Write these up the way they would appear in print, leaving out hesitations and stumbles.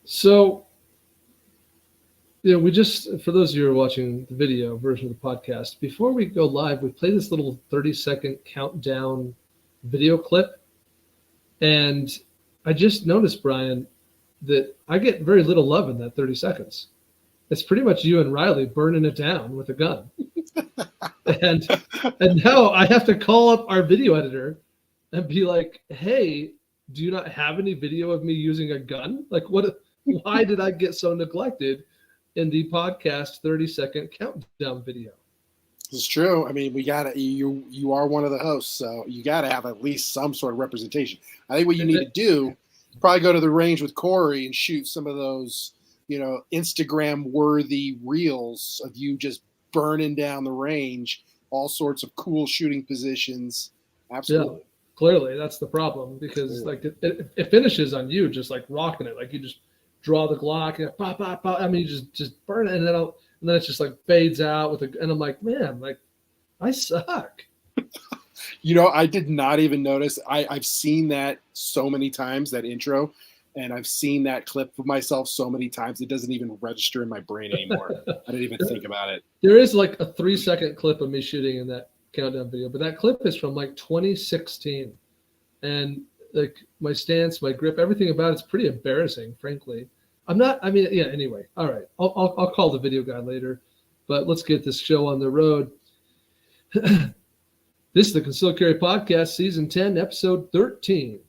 So, we just, for those of you who are watching the video version of the podcast, before we go live, we play this little 30-second countdown video clip. And I just noticed, Brian, that I get very little love in that 30 seconds. It's pretty much you and Riley burning it down with a gun. and and now I have to call up our video editor and be like, "Hey, do you not have any video of me using a gun? Like, what? Why did I get so neglected in the podcast 30-second countdown video?" It's true. I mean, we gotta you are one of the hosts, so you gotta have at least some sort of representation. I think what you need to do, probably go to the range with Corey and shoot some of those, Instagram worthy reels of you just burning down the range, all sorts of cool shooting positions. Absolutely. Yeah, clearly that's the problem because like it finishes on you just like rocking it, like you just draw the Glock and pop, pop, pop. I mean, you just burn it, and then it's just like fades out and I'm like, man, like I suck. I did not even notice. I've seen that so many times, that intro, and I've seen that clip of myself so many times it doesn't even register in my brain anymore. I didn't even think about it. There is like a 3-second clip of me shooting in that countdown video, but that clip is from like 2016, and like my stance, my grip, everything about it's pretty embarrassing, frankly. Anyway, all right, I'll call the video guy later, but let's get this show on the road. This is the Concealed Carry Podcast, Season 10, Episode 13.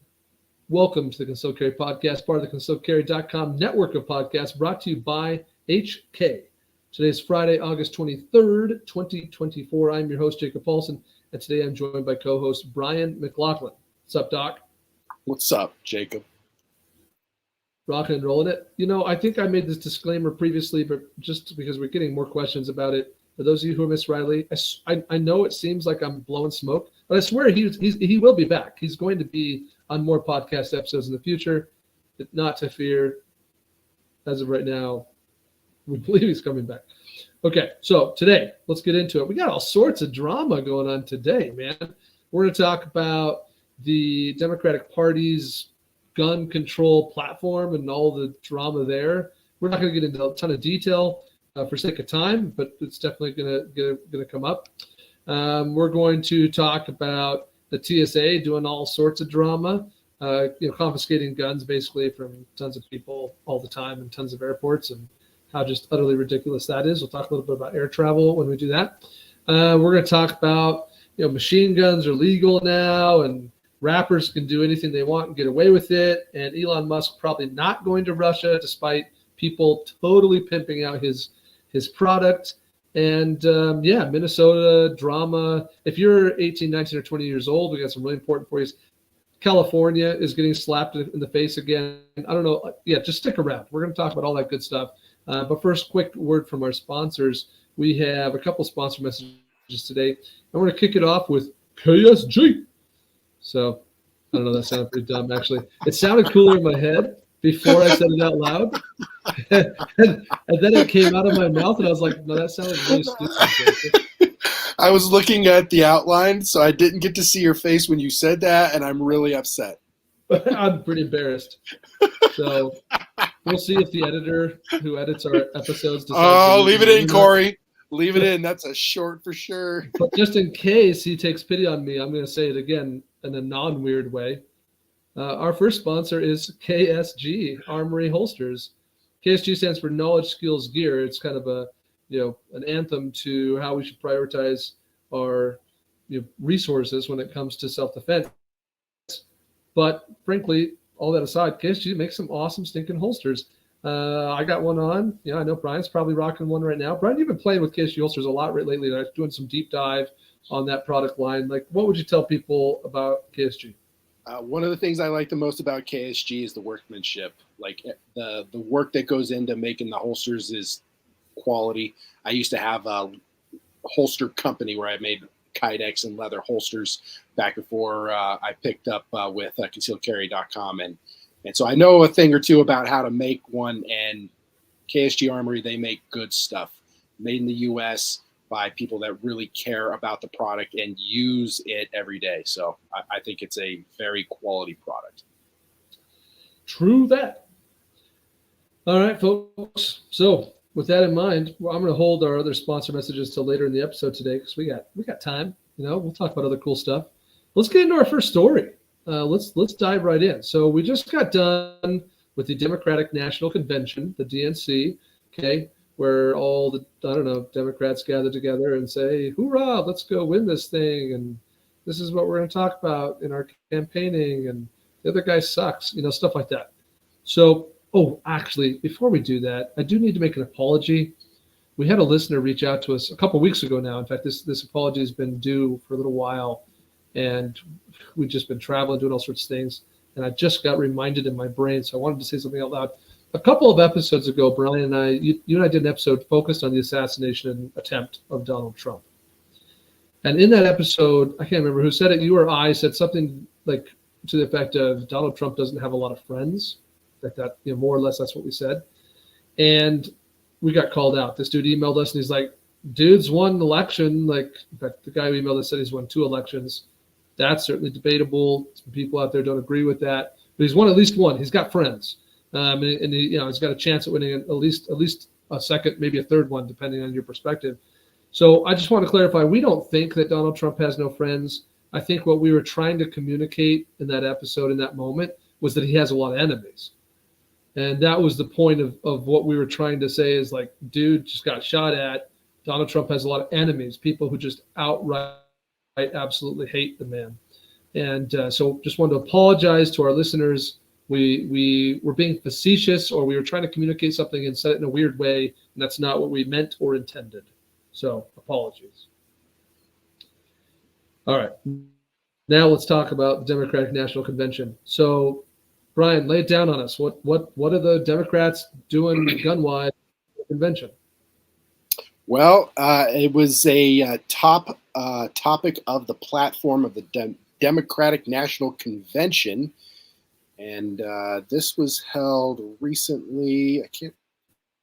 Welcome to the Concealed Carry Podcast, part of the concealedcarry.com network of podcasts, brought to you by HK. Today is Friday, August 23rd, 2024. I'm your host, Jacob Paulson, and today I'm joined by co-host Brian McLaughlin. What's up, Doc? What's up, Jacob? Rocking and rolling it. I think I made this disclaimer previously, but just because we're getting more questions about it, for those of you who miss Riley, I know it seems like I'm blowing smoke, but I swear he will be back. He's going to be on more podcast episodes in the future. Not to fear. As of right now, we believe he's coming back. Okay, so today, let's get into it. We got all sorts of drama going on today, man. We're going to talk about the Democratic Party's gun control platform and all the drama there. We're not going to get into a ton of detail for sake of time, but it's definitely going to come up. We're going to talk about the TSA doing all sorts of drama, confiscating guns basically from tons of people all the time in tons of airports, and how just utterly ridiculous that is. We'll talk a little bit about air travel when we do that. We're going to talk about, machine guns are legal now, and rappers can do anything they want and get away with it. And Elon Musk probably not going to Russia, despite people totally pimping out his product. And Minnesota drama. If you're 18, 19, or 20 years old, we got some really important for you. California is getting slapped in the face again. I don't know. Yeah, just stick around. We're going to talk about all that good stuff. But first, quick word from our sponsors. We have a couple sponsor messages today. And we're going to kick it off with KSG. So, I don't know, that sounded pretty dumb, actually. It sounded cooler in my head before I said it out loud. and then it came out of my mouth, and I was like, no, that sounded really stupid. I was looking at the outline, so I didn't get to see your face when you said that, and I'm really upset. I'm pretty embarrassed. So, we'll see if the editor who edits our episodes decides. Oh, leave it in, Corey. Leave it in. That's a short for sure. But just in case he takes pity on me, I'm going to say it again in a non-weird way. Our first sponsor is KSG, Armory Holsters. KSG stands for Knowledge, Skills, Gear. It's kind of an anthem to how we should prioritize our resources when it comes to self-defense. But frankly, all that aside, KSG makes some awesome stinking holsters. I got one on. I know Brian's probably rocking one right now. Brian, you've been playing with KSG holsters a lot lately. I'm doing some deep dive on that product line. Like, what would you tell people about KSG? One of the things I like the most about KSG is the workmanship. Like the work that goes into making the holsters is quality. I used to have a holster company where I made Kydex and leather holsters back before I picked up with concealedcarry.com. And so I know a thing or two about how to make one. And KSG Armory, they make good stuff made in the U.S. by people that really care about the product and use it every day. So I think it's a very quality product. True that. All right, folks. So with that in mind, well, I'm going to hold our other sponsor messages till later in the episode today because we got time. We'll talk about other cool stuff. Let's get into our first story. Let's dive right in. So we just got done with the Democratic National Convention, the DNC. Okay, where all the Democrats gather together and say, "Hoorah! Let's go win this thing!" And this is what we're going to talk about in our campaigning. And the other guy sucks. Stuff like that. So, actually, before we do that, I do need to make an apology. We had a listener reach out to us a couple weeks ago now. In fact, this apology has been due for a little while, and we've just been traveling, doing all sorts of things. And I just got reminded in my brain, so I wanted to say something out loud. A couple of episodes ago, Brian and I, you and I did an episode focused on the assassination attempt of Donald Trump. And in that episode, I can't remember who said it. You or I said something like to the effect of Donald Trump doesn't have a lot of friends. Like that, more or less, that's what we said. And we got called out. This dude emailed us and he's like, dude's won an election. Like, in fact, the guy who emailed us said he's won 2 elections. That's certainly debatable. Some people out there don't agree with that, but he's won at least one. He's got friends, and he's got a chance at winning at least a second, maybe a third one, depending on your perspective. So I just want to clarify: we don't think that Donald Trump has no friends. I think what we were trying to communicate in that episode, in that moment, was that he has a lot of enemies, and that was the point of what we were trying to say. Is like, dude just got shot at. Donald Trump has a lot of enemies, people who just outright absolutely hate the man. And so just wanted to apologize to our listeners. We were being facetious, or we were trying to communicate something and said it in a weird way, and that's not what we meant or intended. So apologies. All right. Now let's talk about the Democratic National Convention. So, Brian, lay it down on us. What are the Democrats doing gun-wise at the convention? Well, it was a top topic of the platform of the Democratic National Convention, and this was held recently.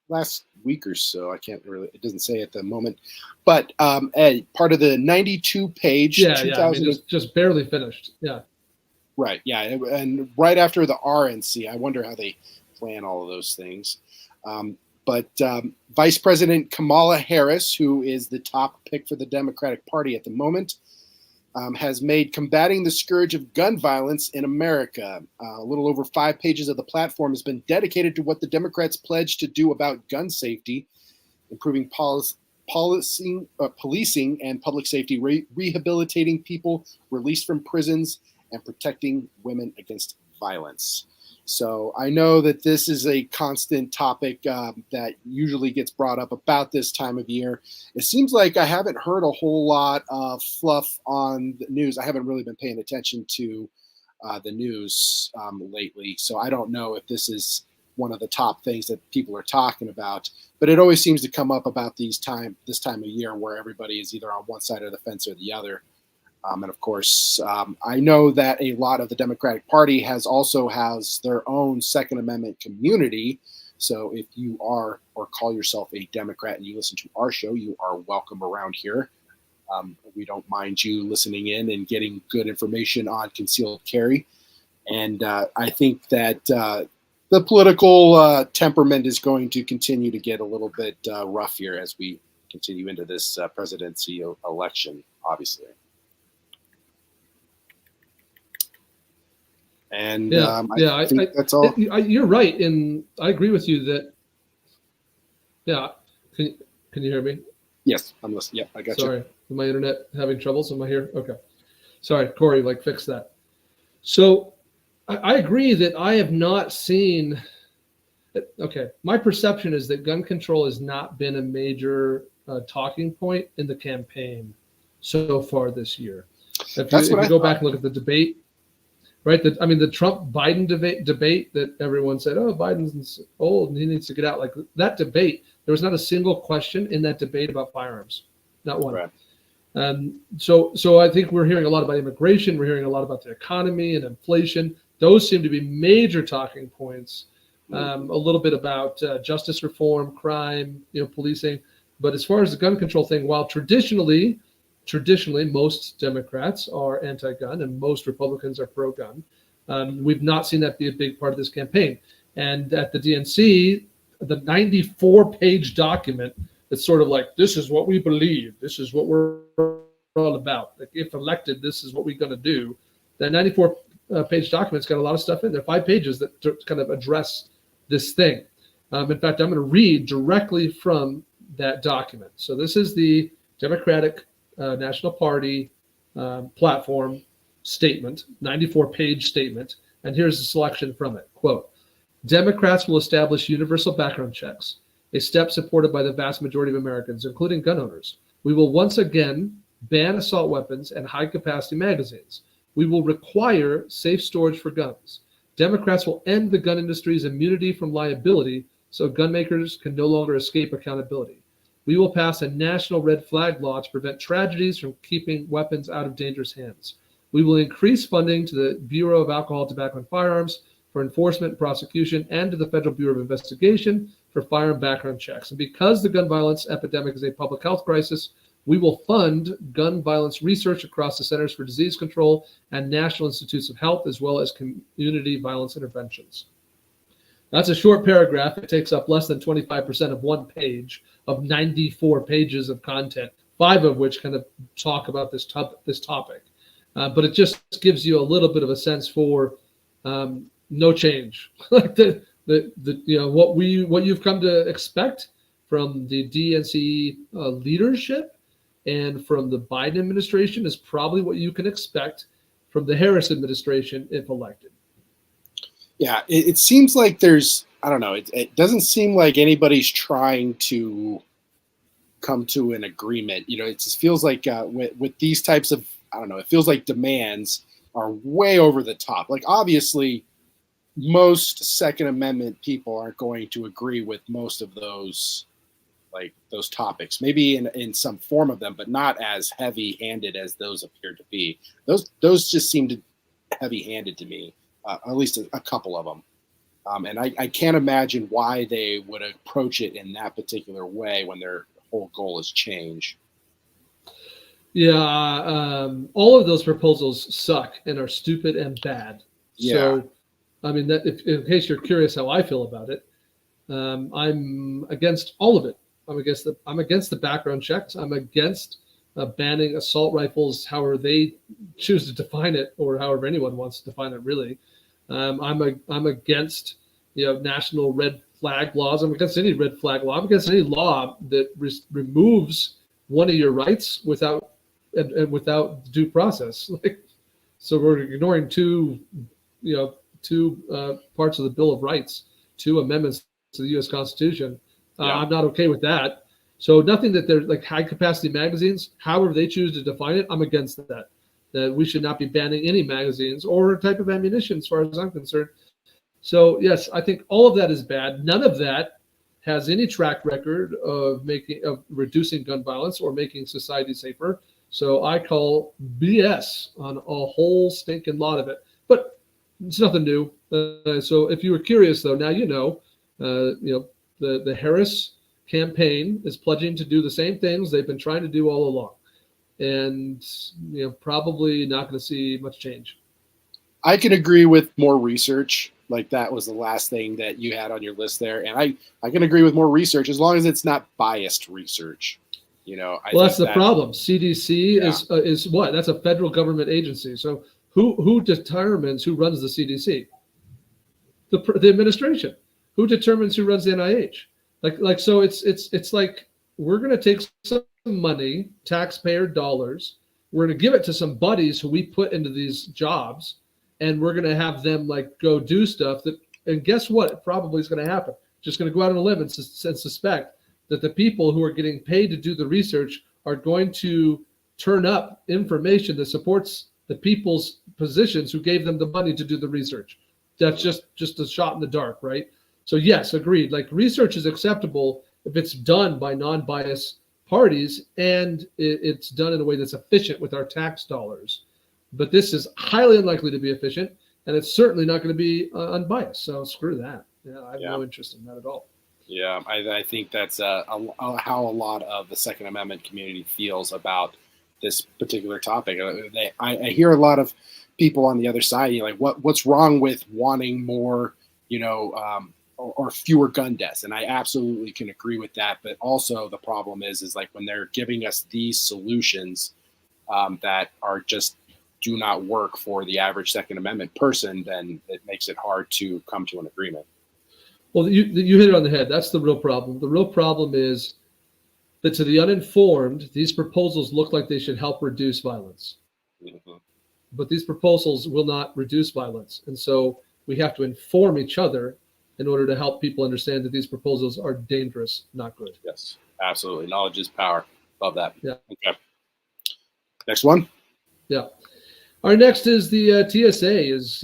Last week or so. I can't really. It doesn't say at the moment, but part of the 92-page. Yeah, I mean, just barely finished. Yeah. Right. Yeah, and right after the RNC, I wonder how they plan all of those things. But Vice President Kamala Harris, who is the top pick for the Democratic Party at the moment, has made combating the scourge of gun violence in America. A little over 5 pages of the platform has been dedicated to what the Democrats pledged to do about gun safety, improving policing and public safety, rehabilitating people released from prisons, and protecting women against violence. So I know that this is a constant topic that usually gets brought up about this time of year. It seems like I haven't heard a whole lot of fluff on the news. I haven't really been paying attention to the news lately. So I don't know if this is one of the top things that people are talking about. But it always seems to come up about this time of year where everybody is either on one side of the fence or the other. And of course, I know that a lot of the Democratic Party has their own Second Amendment community. So if you are or call yourself a Democrat and you listen to our show, you are welcome around here. We don't mind you listening in and getting good information on concealed carry. And I think that the political temperament is going to continue to get a little bit rough here as we continue into this presidency election, obviously. And I think that's all. You're right, and I agree with you that. Yeah, can you hear me? Yes, I'm listening. Yeah, I got you. Sorry, my internet having troubles. Am I here? Okay, sorry, Corey. Fix that. So, I agree that I have not seen. Okay, my perception is that gun control has not been a major talking point in the campaign so far this year. If you go back and look at the debate. Right, the Trump-Biden debate that everyone said, "Oh, Biden's old and he needs to get out." Like that debate, there was not a single question in that debate about firearms, not one. Right. So I think we're hearing a lot about immigration. We're hearing a lot about the economy and inflation. Those seem to be major talking points. A little bit about justice reform, crime, policing. But as far as the gun control thing, while traditionally, most Democrats are anti-gun and most Republicans are pro-gun. We've not seen that be a big part of this campaign. And at the DNC, the 94-page document that's sort of like, this is what we believe, this is what we're all about. Like, if elected, this is what we're going to do. That 94-page document's got a lot of stuff in there, 5 pages that kind of address this thing. In fact, I'm going to read directly from that document. So this is the Democratic National Party platform statement, 94-page statement. And here's a selection from it. Quote, Democrats will establish universal background checks, a step supported by the vast majority of Americans, including gun owners. We will once again ban assault weapons and high-capacity magazines. We will require safe storage for guns. Democrats will end the gun industry's immunity from liability so gun makers can no longer escape accountability. We will pass a national red flag law to prevent tragedies from keeping weapons out of dangerous hands. We will increase funding to the Bureau of Alcohol, Tobacco, and Firearms for enforcement and prosecution, and to the Federal Bureau of Investigation for firearm background checks. And because the gun violence epidemic is a public health crisis, we will fund gun violence research across the Centers for Disease Control and National Institutes of Health, as well as community violence interventions. That's a short paragraph. It takes up less than 25% of one page of 94 pages of content, 5 of which kind of talk about this topic. But it just gives you a little bit of a sense for no change, like what you've come to expect from the DNC leadership and from the Biden administration is probably what you can expect from the Harris administration if elected. Yeah, it seems like there's, I don't know, it doesn't seem like anybody's trying to come to an agreement. It just feels like with these types of, I don't know, it feels like demands are way over the top. Like, obviously, most Second Amendment people aren't going to agree with most of those topics, maybe in some form of them, but not as heavy-handed as those appear to be. Those just seemed heavy-handed to me, at least a couple of them. And I can't imagine why they would approach it in that particular way when their whole goal is change. Yeah, all of those proposals suck and are stupid and bad. Yeah. So, I mean, in case you're curious how I feel about it, I'm against all of it. I'm against the background checks. I'm against banning assault rifles, however they choose to define it, or however anyone wants to define it. Really, I'm against national red flag laws. I'm against any red flag law. I'm against any law that removes one of your rights without due process. So we're ignoring two parts of the Bill of Rights, 2 amendments to the U.S. Constitution. I'm not okay with that. So nothing that they're like high capacity magazines, however they choose to define it, I'm against that. That we should not be banning any magazines or type of ammunition as far as I'm concerned. So yes, I think all of that is bad. None of that has any track record of reducing gun violence or making society safer. So I call BS on a whole stinking lot of it. But it's nothing new. So if you were curious, though, now the Harris campaign is pledging to do the same things they've been trying to do all along, and probably not going to see much change. I can agree with more research. Like, that was the last thing that you had on your list there, and I can agree with more research as long as it's not biased research. Well, that's the problem. CDC is what? That's a federal government agency. So who determines who runs the CDC? The administration. Who determines who runs the NIH? So it's like we're going to take some money, taxpayer dollars, we're going to give it to some buddies who we put into these jobs, and we're going to have them go do stuff and guess what? Probably is going to happen. Just going to go out on a limb and suspect that the people who are getting paid to do the research are going to turn up information that supports the people's positions who gave them the money to do the research. That's just a shot in the dark, right? So yes, agreed. Research is acceptable if it's done by non-biased parties and it's done in a way that's efficient with our tax dollars. But this is highly unlikely to be efficient, and it's certainly not going to be unbiased. So screw that. I have no interest in that at all. Yeah, I think that's how a lot of the Second Amendment community feels about this particular topic. I hear a lot of people on the other side, what's wrong with wanting more, or fewer gun deaths. And I absolutely can agree with that. But also the problem is like when they're giving us these solutions that are just do not work for the average Second Amendment person, then it makes it hard to come to an agreement. Well, you hit it on the head. That's the real problem. The real problem is that to the uninformed, these proposals look like they should help reduce violence. Mm-hmm. But these proposals will not reduce violence. And so we have to inform each other in order to help people understand that these proposals are dangerous, not good. Yes, absolutely. Knowledge is power. Love that. Yeah. Okay. Next one. Yeah. Our next is the TSA is,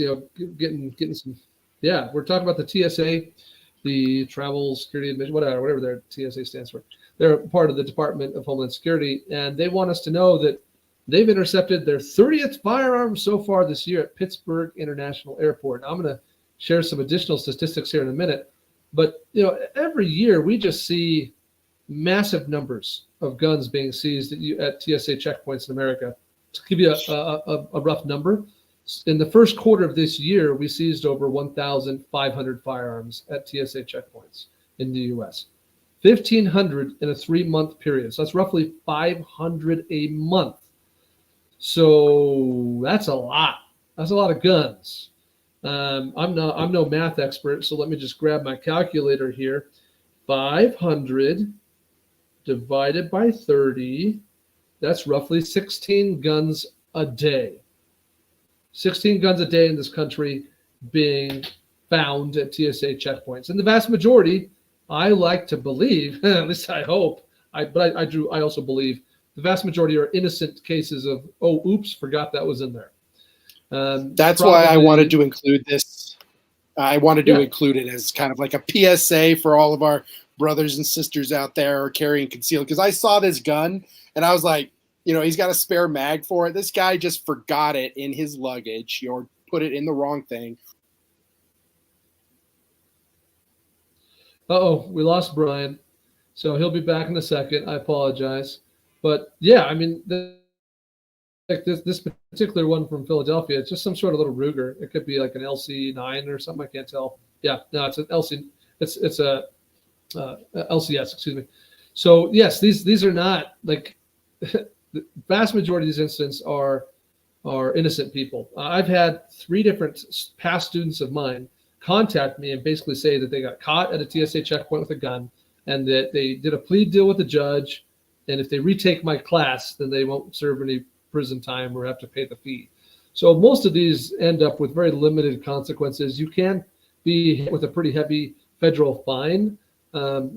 getting some, we're talking about the TSA, the Travel Security Admission, whatever their TSA stands for. They're part of the Department of Homeland Security, and they want us to know that they've intercepted their 30th firearm so far this year at Pittsburgh International Airport. Now, I'm going to share some additional statistics here in a minute, but every year we just see massive numbers of guns being seized at TSA checkpoints in America. To give you a rough number, in the first quarter of this year, we seized over 1,500 firearms at TSA checkpoints in the U.S. 1,500 in a 3-month period. So that's roughly 500 a month. So that's a lot. That's a lot of guns. I'm no math expert, so let me just grab my calculator here. 500 divided by 30. That's roughly 16 guns a day. 16 guns a day in this country being found at TSA checkpoints. And the vast majority, I like to believe, at least I hope, I also believe the vast majority are innocent cases of, oops, forgot that was in there. That's why I wanted to include this. I wanted to include it as kind of like a PSA for all of our brothers and sisters out there carrying concealed. Because I saw this gun and I was like, he's got a spare mag for it. This guy just forgot it in his luggage or put it in the wrong thing. We lost Brian. So he'll be back in a second. I apologize. But yeah, I mean, this particular one from Philadelphia, it's just some sort of little Ruger. It could be like an LC9 or something. I can't tell. Yeah, no, it's an LC. It's a LCS. Excuse me. So yes, these are not like the vast majority of these incidents are innocent people. I've had 3 different past students of mine contact me and basically say that they got caught at a TSA checkpoint with a gun and that they did a plea deal with the judge. And if they retake my class, then they won't serve any prison time or have to pay the fee. So most of these end up with very limited consequences. You can be hit with a pretty heavy federal fine,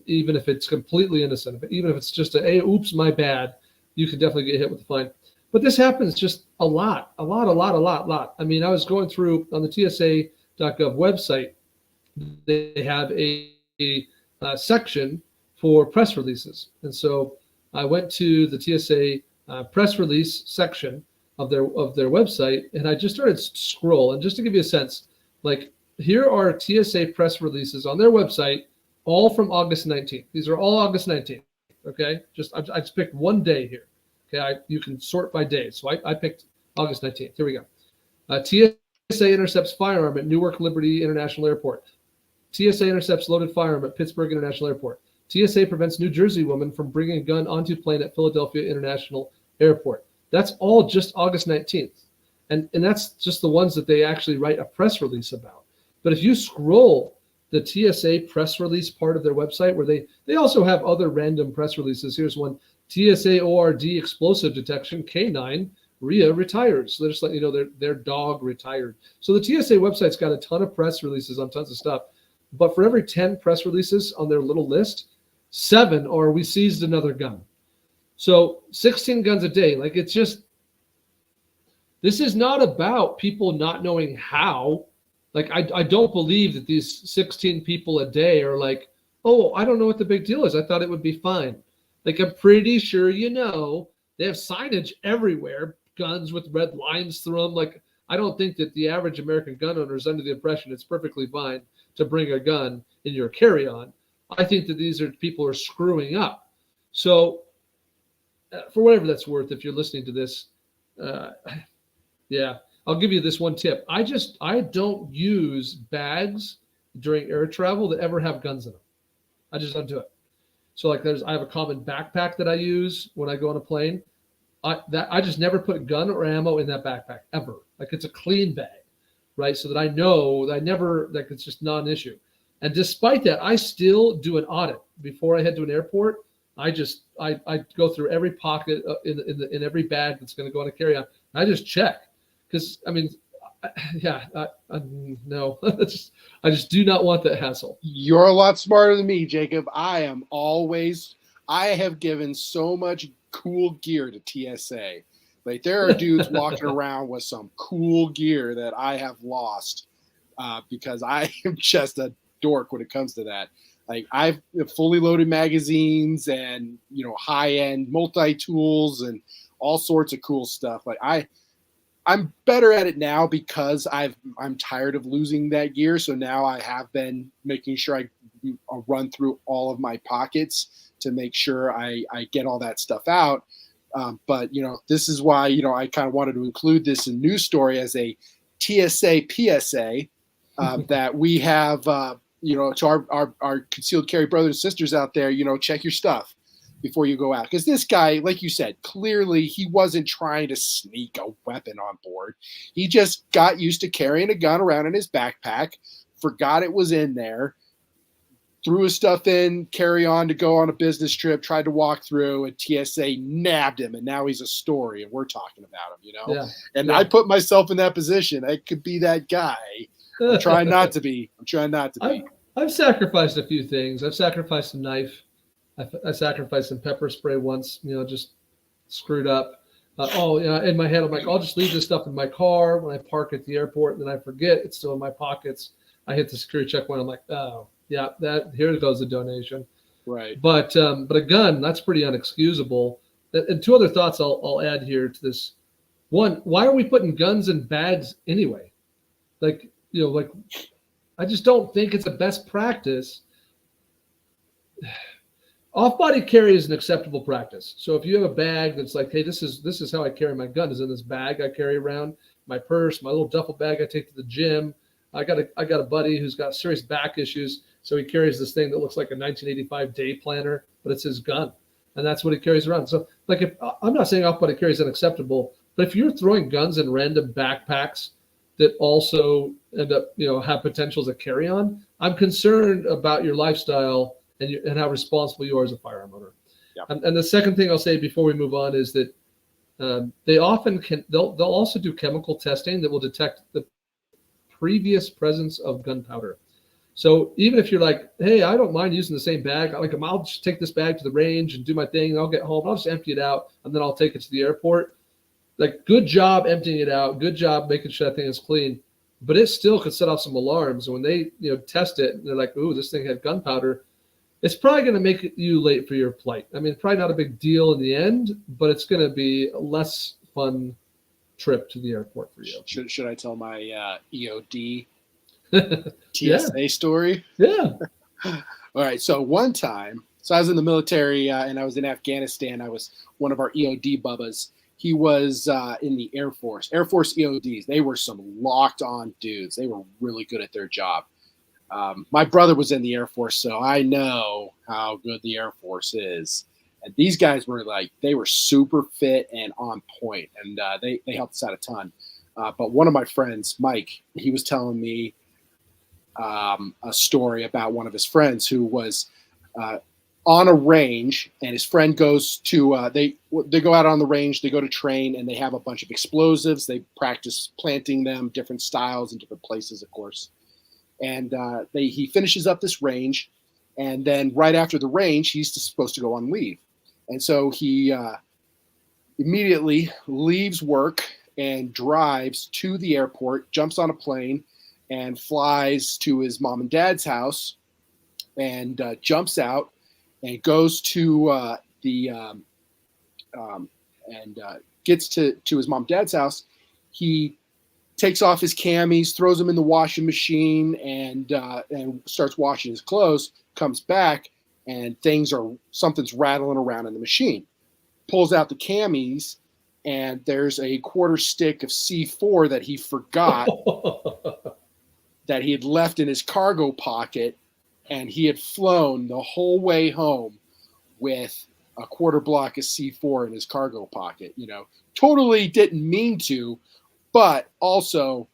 even if it's completely innocent. Even if it's just oops, my bad, you could definitely get hit with a fine. But this happens just a lot. I mean, I was going through on the TSA.gov website. They have a section for press releases. And so I went to the TSA press release section of their website, and I just started to scroll. And just to give you a sense, like here are TSA press releases on their website, all from August 19th. These are all August 19th. Okay, I just picked one day here. Okay, you can sort by days. So I picked August 19th. Here we go. TSA intercepts firearm at Newark Liberty International Airport. TSA intercepts loaded firearm at Pittsburgh International Airport. TSA prevents New Jersey woman from bringing a gun onto plane at Philadelphia International Airport. That's all just August 19th. And that's just the ones that they actually write a press release about. But if you scroll the TSA press release part of their website, where they also have other random press releases. Here's one: TSA ORD explosive detection, K9, RIA retires. So they're just letting you know their dog retired. So the TSA website's got a ton of press releases on tons of stuff. But for every 10 press releases on their little list, 7 are we seized another gun. So 16 guns a day. Like, it's just, this is not about people not knowing how. Like, I don't believe that these 16 people a day are like, I don't know what the big deal is. I thought it would be fine. Like, I'm pretty sure they have signage everywhere, guns with red lines through them. Like, I don't think that the average American gun owner is under the impression it's perfectly fine to bring a gun in your carry-on. I think that these are people who are screwing up. So for whatever that's worth, if you're listening to this, I'll give you this one tip. I don't use bags during air travel that ever have guns in them. I just don't do it. So like I have a common backpack that I use when I go on a plane. I just never put gun or ammo in that backpack ever. Like it's a clean bag, right? So that I know that I never, like it's just not an issue. And despite that, I still do an audit before I head to an airport. I go through every pocket in every bag that's going to go on a carry-on. I just check because I mean, no, I just do not want that hassle. You're a lot smarter than me, Jacob. I have given so much cool gear to TSA. Like there are dudes walking around with some cool gear that I have lost because I am just a dork when it comes to that. Like I've fully loaded magazines and high-end multi-tools and all sorts of cool stuff. Like I'm better at it now because I'm tired of losing that gear. So now I have been making sure I run through all of my pockets to make sure I get all that stuff out. But this is why I kind of wanted to include this in news story as a TSA PSA that we have. To our concealed carry brothers and sisters out there, check your stuff before you go out. Because this guy, like you said, clearly he wasn't trying to sneak a weapon on board. He just got used to carrying a gun around in his backpack, forgot it was in there, threw his stuff in, carry on to go on a business trip, tried to walk through, and TSA nabbed him, and now he's a story, and we're talking about him, Yeah. And I put myself in that position. I could be that guy. I'm trying not to be. I've sacrificed a few things. I've sacrificed a knife. I sacrificed some pepper spray once, just screwed up. In my head, I'm like, I'll just leave this stuff in my car when I park at the airport, and then I forget it's still in my pockets. I hit the security checkpoint. I'm like, oh, yeah, here goes the donation. Right. But a gun, that's pretty unexcusable. And two other thoughts I'll add here to this. One, why are we putting guns in bags anyway? I just don't think it's the best practice. Off-body carry is an acceptable practice. So if you have a bag that's like, hey, this is how I carry my gun, is in this bag I carry around, my purse, my little duffel bag I take to the gym. I got a buddy who's got serious back issues, so he carries this thing that looks like a 1985 day planner, but it's his gun, and that's what he carries around. So like, I'm not saying off-body carry is unacceptable, but if you're throwing guns in random backpacks that also end up, have potential as a carry-on, I'm concerned about your lifestyle and how responsible you are as a firearm owner. Yeah. And the second thing I'll say before we move on is that they often they'll also do chemical testing that will detect the previous presence of gunpowder. So even if you're like, hey, I don't mind using the same bag, I'll just take this bag to the range and do my thing, and I'll get home, I'll just empty it out, and then I'll take it to the airport. Like, good job emptying it out. Good job making sure that thing is clean. But it still could set off some alarms. And when they, test it, and they're like, ooh, this thing had gunpowder, it's probably going to make you late for your flight. I mean, it's probably not a big deal in the end, but it's going to be a less fun trip to the airport for you. Should I tell my EOD TSA story? Yeah. All right. So one time, I was in the military and I was in Afghanistan. I was one of our EOD bubbas. He was in the Air Force EODs. They were some locked on dudes. They were really good at their job. My brother was in the Air Force, so I know how good the Air Force is. And these guys were they were super fit and on point, and they helped us out a ton. But one of my friends, Mike, he was telling me a story about one of his friends who was on a range, and his friend goes to they go out on the range, they go to train, and they have a bunch of explosives. They practice planting them, different styles in different places, of course. And he finishes up this range, and then right after the range, he's supposed to go on leave. And so he immediately leaves work and drives to the airport, jumps on a plane, and flies to his mom and dad's house, and jumps out and goes to gets to his mom and dad's house. He takes off his camis, throws them in the washing machine, and starts washing his clothes. Comes back, and something's rattling around in the machine. Pulls out the camis, and there's a quarter stick of C4 that he forgot that he had left in his cargo pocket, and he had flown the whole way home with a quarter block of C4 in his cargo pocket. Totally didn't mean to, but also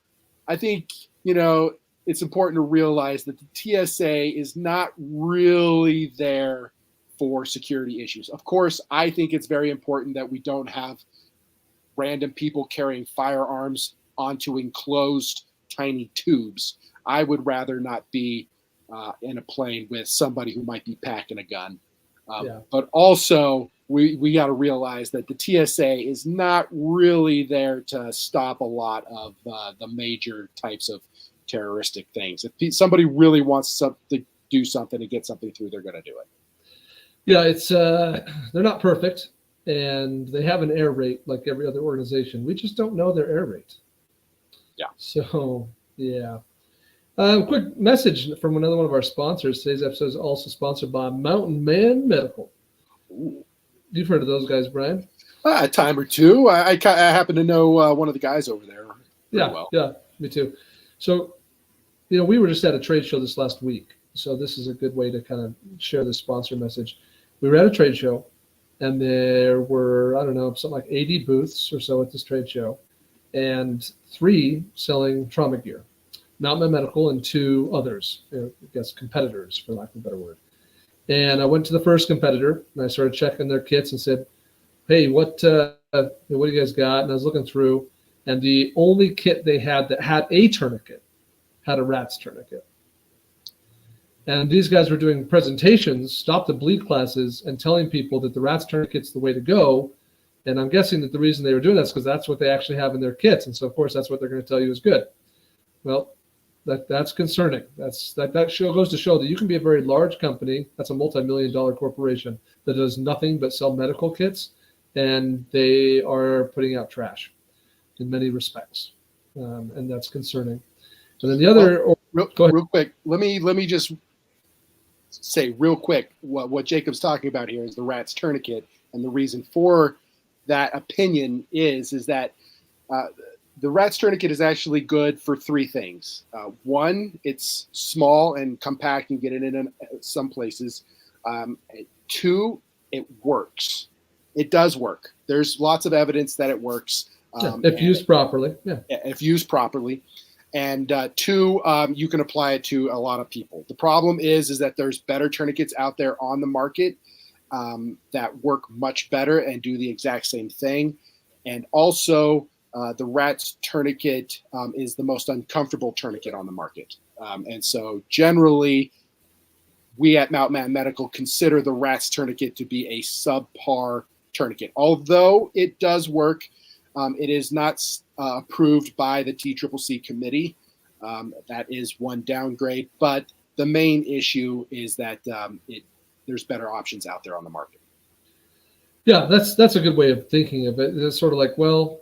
I think, it's important to realize that the TSA is not really there for security issues. Of course, I think it's very important that we don't have random people carrying firearms onto enclosed tiny tubes. I would rather not be in a plane with somebody who might be packing a gun. But also, we got to realize that the TSA is not really there to stop a lot of the major types of terroristic things. If somebody really wants to do something and get something through, they're going to do it. Yeah, it's they're not perfect, and they have an error rate like every other organization. We just don't know their error rate. Yeah. So, yeah. Quick message from another one of our sponsors. Today's episode is also sponsored by Mountain Man Medical. Ooh. You've heard of those guys, Brian? A time or two. I happen to know one of the guys over there. Yeah, me too. So, we were just at a trade show this last week. So this is a good way to kind of share the sponsor message. We were at a trade show, and there were, something like 80 booths or so at this trade show, and 3 selling trauma gear. Mountain Man Medical and 2 others, I guess competitors, for lack of a better word. And I went to the first competitor, and I started checking their kits and said, hey, what do you guys got? And I was looking through, and the only kit they had that had a tourniquet had a RATS tourniquet. And these guys were doing presentations, stop the bleed classes, and telling people that the RATS tourniquet's the way to go. And I'm guessing that the reason they were doing that is because that's what they actually have in their kits. And so, of course, that's what they're going to tell you is good. Well, that's concerning. That goes to show that you can be a very large company. That's a multi-million-dollar corporation that does nothing but sell medical kits, and they are putting out trash in many respects, and that's concerning. And then the other, real quick, let me just say real quick what Jacob's talking about here is the RATS tourniquet, and the reason for that opinion is that the RATS tourniquet is actually good for 3 things. 1, it's small and compact and get it in some places. 2, it works. It does work. There's lots of evidence that it works. If used properly. Yeah. If used properly. And 2, you can apply it to a lot of people. The problem is that there's better tourniquets out there on the market that work much better and do the exact same thing. And also, the RATS tourniquet is the most uncomfortable tourniquet on the market. And so generally, we at Mountain Man Medical consider the RATS tourniquet to be a subpar tourniquet. Although it does work, it is not approved by the TCCC committee. That is one downgrade. But the main issue is that there's better options out there on the market. Yeah, that's a good way of thinking of it. It's sort of like, well,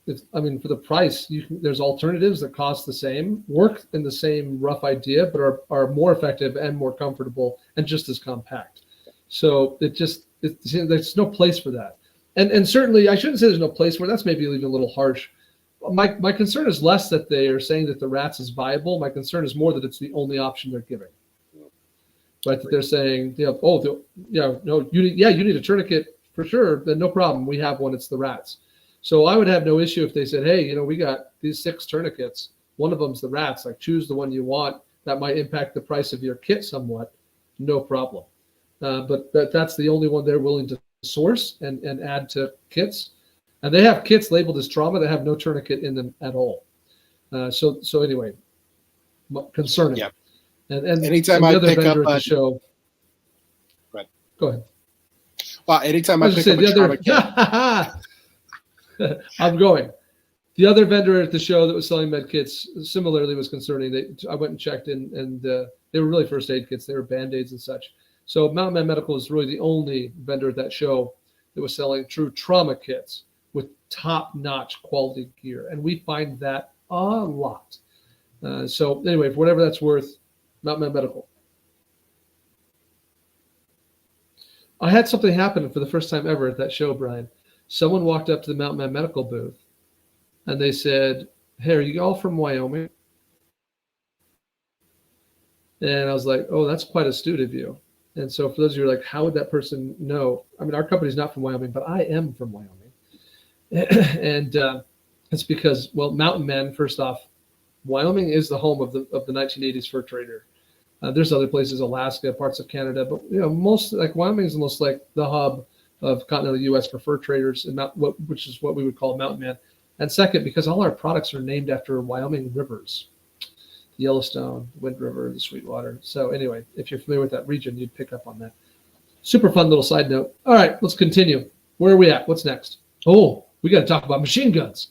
for the price, there's alternatives that cost the same, work in the same rough idea, but are more effective and more comfortable and just as compact. So there's no place for that. And certainly, I shouldn't say there's no place for it. That's maybe even a little harsh. My concern is less that they are saying that the RATS is viable. My concern is more that it's the only option they're giving. Right? That they're saying, you need a tourniquet for sure. Then no problem. We have one. It's the RATS. So I would have no issue if they said, hey, we got these 6 tourniquets. One of them's the RATS. Like, choose the one you want. That might impact the price of your kit somewhat. No problem. But that's the only one they're willing to source and add to kits. And they have kits labeled as trauma that have no tourniquet in them at all. So anyway, concerning. Yeah. And anytime and the I other pick vendor up at the show. Right. Go ahead. Well, anytime I pick up a trauma kit. I'm going. The other vendor at the show that was selling med kits similarly was concerning. I went and checked in, and they were really first aid kits. They were Band-Aids and such. So Mountain Man Medical is really the only vendor at that show that was selling true trauma kits with top-notch quality gear. And we find that a lot. So anyway, for whatever that's worth, Mountain Man Medical. I had something happen for the first time ever at that show, Brian. Someone walked up to the Mountain Man Medical booth, and they said, hey, are you all from Wyoming? And I was like, oh, that's quite astute of you. And so for those of you who are like, how would that person know? I mean, our company's not from Wyoming, but I am from Wyoming. And it's because, well, mountain men, first off, Wyoming is the home of the 1980s fur trader. There's other places, Alaska, parts of Canada, but most like Wyoming is almost like the hub of continental U.S. for fur traders, and which is what we would call mountain man. And second, because all our products are named after Wyoming rivers, the Yellowstone, Wind River, the Sweetwater. So anyway, if you're familiar with that region, you'd pick up on that. Super fun little side note. All right, let's continue. Where are we at? What's next? Oh, we got to talk about machine guns.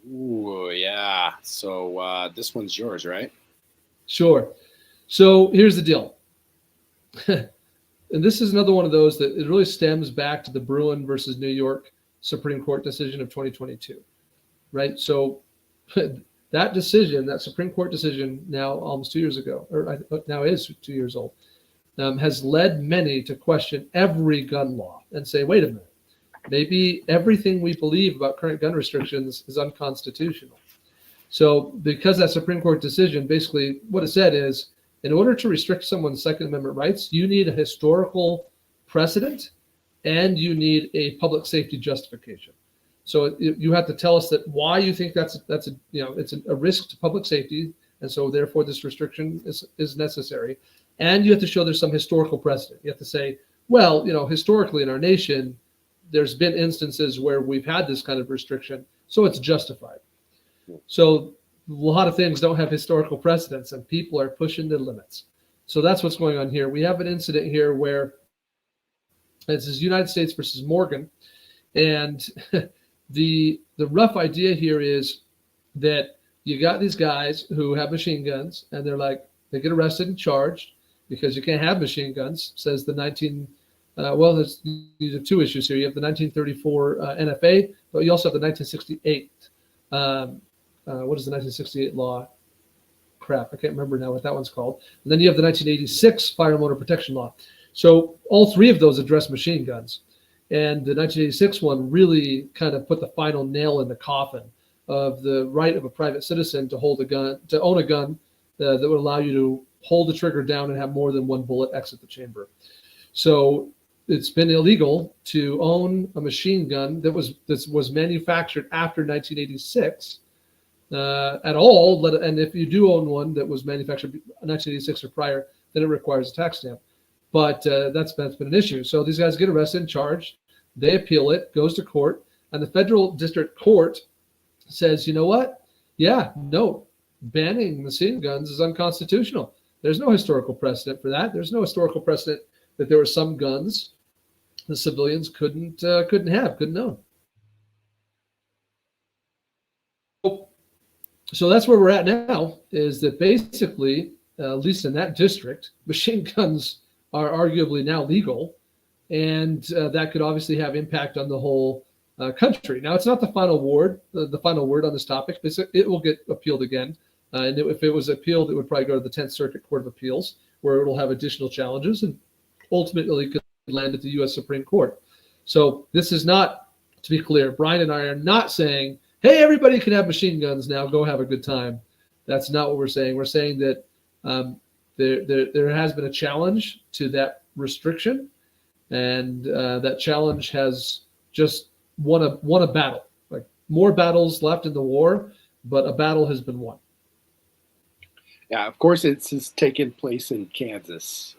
Ooh, yeah. So this one's yours, right? Sure. So here's the deal. And this is another one of those that it really stems back to the Bruin versus New York Supreme Court decision of 2022, right? So that decision, that Supreme Court decision now almost 2 years ago, or now is 2 years old, has led many to question every gun law and say, wait a minute, maybe everything we believe about current gun restrictions is unconstitutional. So because that Supreme Court decision, basically what it said is, in order to restrict someone's Second Amendment rights, you need a historical precedent and you need a public safety justification. So you have to tell us that why you think it's a risk to public safety, and so therefore this restriction is necessary. And you have to show there's some historical precedent. You have to say, well, historically in our nation, there's been instances where we've had this kind of restriction, so it's justified. So a lot of things don't have historical precedents, and people are pushing the limits. So that's what's going on here. We have an incident here where this is United States versus Morgan, and the rough idea here is that you got these guys who have machine guns, and they get arrested and charged because you can't have machine guns. Says the these are two issues here. You have the 1934 NFA, but you also have the 1968. What is the 1968 law? Crap, I can't remember now what that one's called. And then you have the 1986 Firearm Owner Protection Law. So all three of those address machine guns. And the 1986 one really kind of put the final nail in the coffin of the right of a private citizen to hold a gun, to own a gun that would allow you to hold the trigger down and have more than one bullet exit the chamber. So it's been illegal to own a machine gun that was manufactured after 1986 at all. And if you do own one that was manufactured 1986 or prior, then it requires a tax stamp. But that's been an issue. So these guys get arrested and charged. They appeal it, goes to court, and the federal district court says, you know what? Yeah, no, banning machine guns is unconstitutional. There's no historical precedent for that. There's no historical precedent that there were some guns the civilians couldn't own. So that's where we're at now, is that basically, at least in that district, machine guns are arguably now legal, and that could obviously have impact on the whole country. Now, it's not the final word on this topic, but it will get appealed again. And if it was appealed, it would probably go to the 10th Circuit Court of Appeals, where it'll have additional challenges and ultimately could land at the U.S. Supreme Court. So this is not, to be clear, Brian and I are not saying, hey, everybody can have machine guns now, go have a good time. That's not what we're saying. We're saying that there has been a challenge to that restriction, and that challenge has just won a battle. Like, more battles left in the war, but a battle has been won. Yeah, of course, it's taken place in Kansas.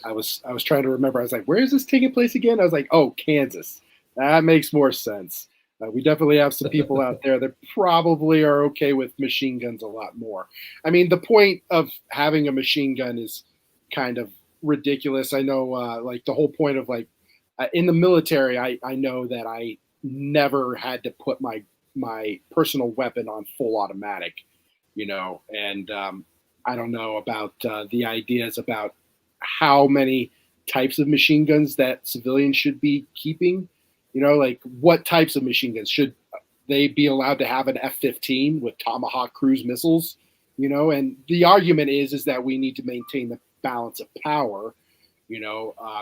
I was trying to remember. I was like, where is this taking place again? I was like, oh, Kansas. That makes more sense. We definitely have some people out there that probably are okay with machine guns a lot more. I mean, the point of having a machine gun is kind of ridiculous. I know, like, the whole point of, like, in the military, I know that I never had to put my personal weapon on full automatic, and I don't know about the ideas about how many types of machine guns that civilians should be keeping. Like, what types of machine guns should they be allowed to have? An F-15 with Tomahawk cruise missiles, and the argument is that we need to maintain the balance of power,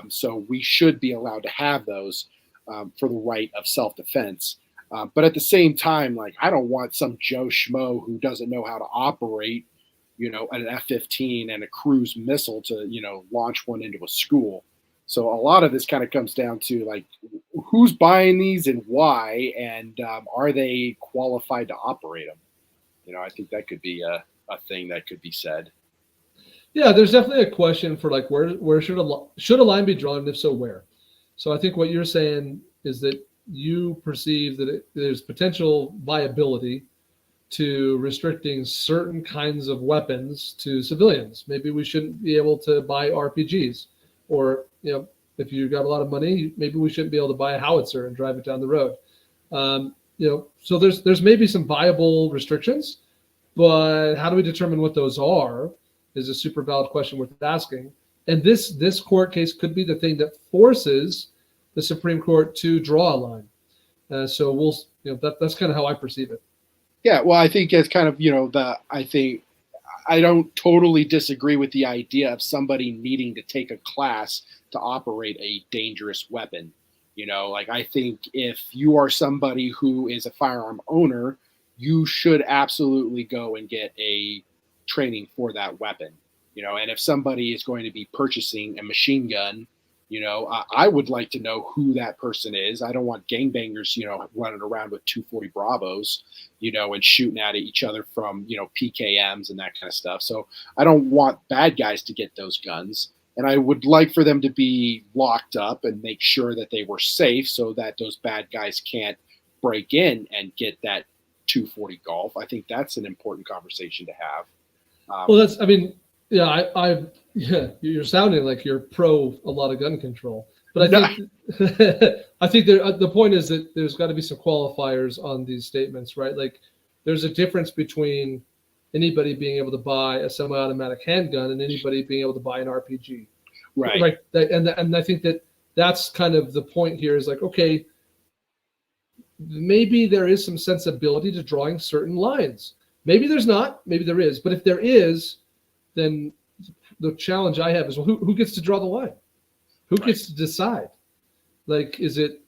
so we should be allowed to have those for the right of self-defense. But at the same time, like, I don't want some Joe Schmo who doesn't know how to operate, an F-15 and a cruise missile to, launch one into a school. So a lot of this kind of comes down to like who's buying these and why, and are they qualified to operate them? I think that could be a thing that could be said. Yeah, there's definitely a question for like where should a line be drawn, and if so, where? So I think what you're saying is that you perceive that there's potential viability to restricting certain kinds of weapons to civilians. Maybe we shouldn't be able to buy RPGs, or if you got a lot of money, maybe we shouldn't be able to buy a howitzer and drive it down the road. So there's maybe some viable restrictions, but how do we determine what those are is a super valid question worth asking. And this court case could be the thing that forces the Supreme Court to draw a line. So we'll, that's kind of how I perceive it. Yeah, well, I think it's kind of, I don't totally disagree with the idea of somebody needing to take a class to operate a dangerous weapon. I think if you are somebody who is a firearm owner, you should absolutely go and get a training for that weapon. And if somebody is going to be purchasing a machine gun, I would like to know who that person is. I don't want gangbangers, running around with 240 Bravos, and shooting at each other from, PKMs and that kind of stuff. So I don't want bad guys to get those guns. And I would like for them to be locked up and make sure that they were safe so that those bad guys can't break in and get that 240 Golf. I think that's an important conversation to have. Yeah, you're sounding like you're pro a lot of gun control, but I think I think the point is that there's got to be some qualifiers on these statements, right? Like, there's a difference between anybody being able to buy a semi-automatic handgun and anybody being able to buy an RPG, right? Like, and I think that's kind of the point here. Is like, okay, maybe there is some sensibility to drawing certain lines. Maybe there's not. Maybe there is. But if there is, then the challenge I have is, well, who gets to draw the line? Who gets to decide? Like, is it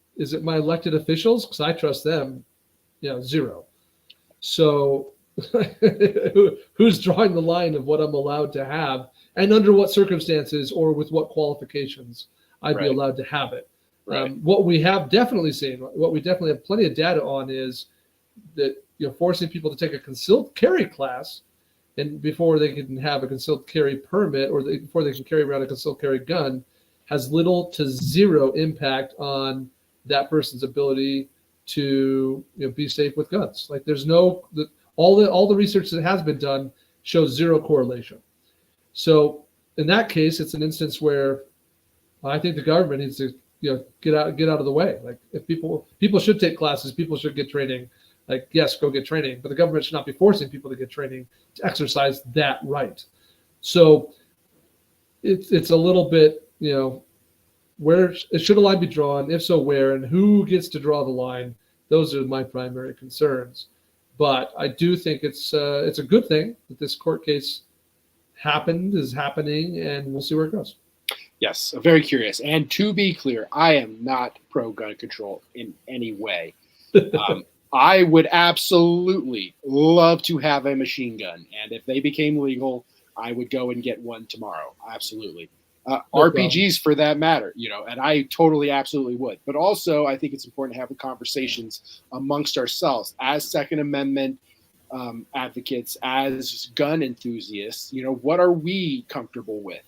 my elected officials? Because I trust them, zero. So who's drawing the line of what I'm allowed to have and under what circumstances or with what qualifications I'd be allowed to have it? Right. What we have definitely seen, what we definitely have plenty of data on is that forcing people to take a concealed carry class, and before they can have a concealed carry permit or before they can carry around a concealed carry gun, has little to zero impact on that person's ability to be safe with guns. Like, there's all the research that has been done shows zero correlation. So in that case, it's an instance where I think the government needs to get out of the way. Like, if people should take classes, people should get training. Like, yes, go get training, but the government should not be forcing people to get training to exercise that right. So it's a little bit, where should a line be drawn? If so, where, and who gets to draw the line? Those are my primary concerns. But I do think it's a good thing that this court case is happening, and we'll see where it goes. Yes, I'm very curious. And to be clear, I am not pro gun control in any way. I would absolutely love to have a machine gun. And if they became legal, I would go and get one tomorrow. Absolutely. RPGs for that matter, and I totally, absolutely would. But also, I think it's important to have the conversations amongst ourselves as Second Amendment advocates, as gun enthusiasts. What are we comfortable with?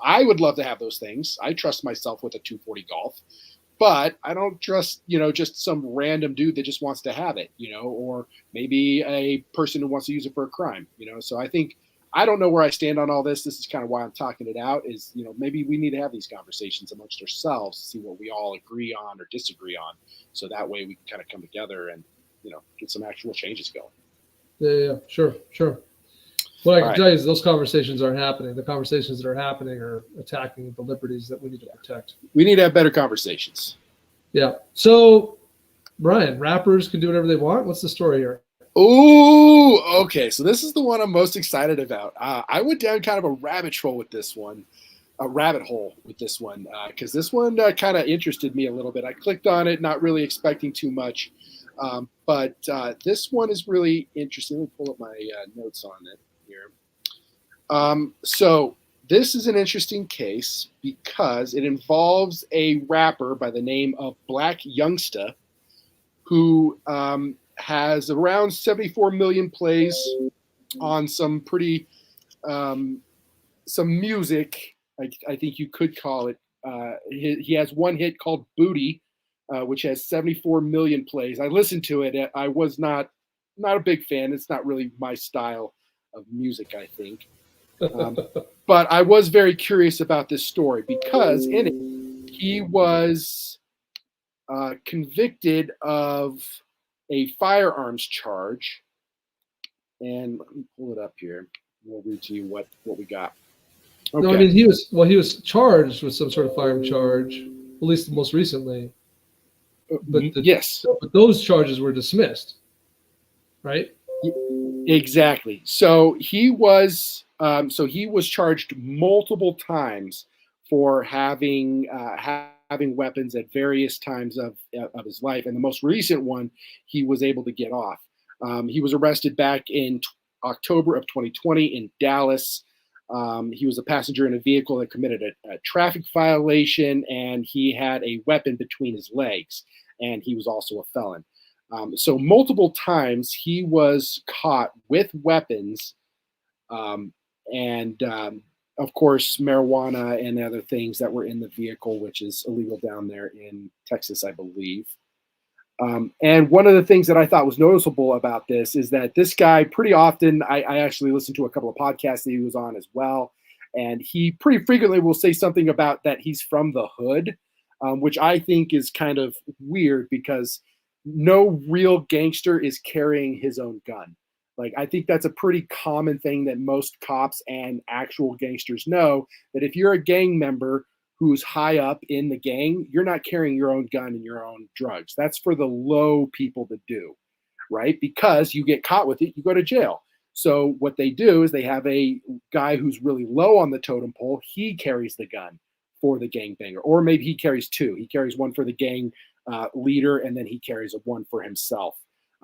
I would love to have those things. I trust myself with a 240 Golf. But I don't trust, just some random dude that just wants to have it, or maybe a person who wants to use it for a crime, So I don't know where I stand on all this. This is kind of why I'm talking it out is, maybe we need to have these conversations amongst ourselves to see what we all agree on or disagree on. So that way we can kind of come together and, get some actual changes going. Yeah, sure. What I can tell you is those conversations aren't happening. The conversations that are happening are attacking the liberties that we need to protect. We need to have better conversations. Yeah. So, Brian, rappers can do whatever they want. What's the story here? Oh, okay. So this is the one I'm most excited about. I went down kind of a rabbit hole with this one, because this one kind of interested me a little bit. I clicked on it, not really expecting too much. But this one is really interesting. Let me pull up my notes on it here. So this is an interesting case because it involves a rapper by the name of Black Youngsta, who has around 74 million plays on some pretty some music. I think you could call it. He has one hit called "Booty," which has 74 million plays. I listened to it. I was not a big fan. It's not really my style of music, I think. But I was very curious about this story because in it he was convicted of a firearms charge. And let me pull it up here. We'll read to you what we got. Okay. No, I mean he was charged with some sort of firearm charge, at least most recently. But yes, but those charges were dismissed, right? Exactly. So he was charged multiple times for having weapons at various times of his life, and the most recent one he was able to get off. He was arrested back in October of 2020 in Dallas. He was a passenger in a vehicle that committed a traffic violation, and he had a weapon between his legs, and he was also a felon. So multiple times he was caught with weapons, and of course marijuana and other things that were in the vehicle, which is illegal down there in Texas, I believe. And one of the things that I thought was noticeable about this is that this guy pretty often, I actually listened to a couple of podcasts that he was on as well, and he pretty frequently will say something about that he's from the hood, which I think is kind of weird because no real gangster is carrying his own gun. Like, I think that's a pretty common thing that most cops and actual gangsters know, that if you're a gang member who's high up in the gang, you're not carrying your own gun and your own drugs. That's for the low people to do, right? Because you get caught with it, you go to jail. So what they do is they have a guy who's really low on the totem pole. He carries the gun for the gangbanger, or maybe he carries two. He carries one for the gang leader, and then he carries one for himself.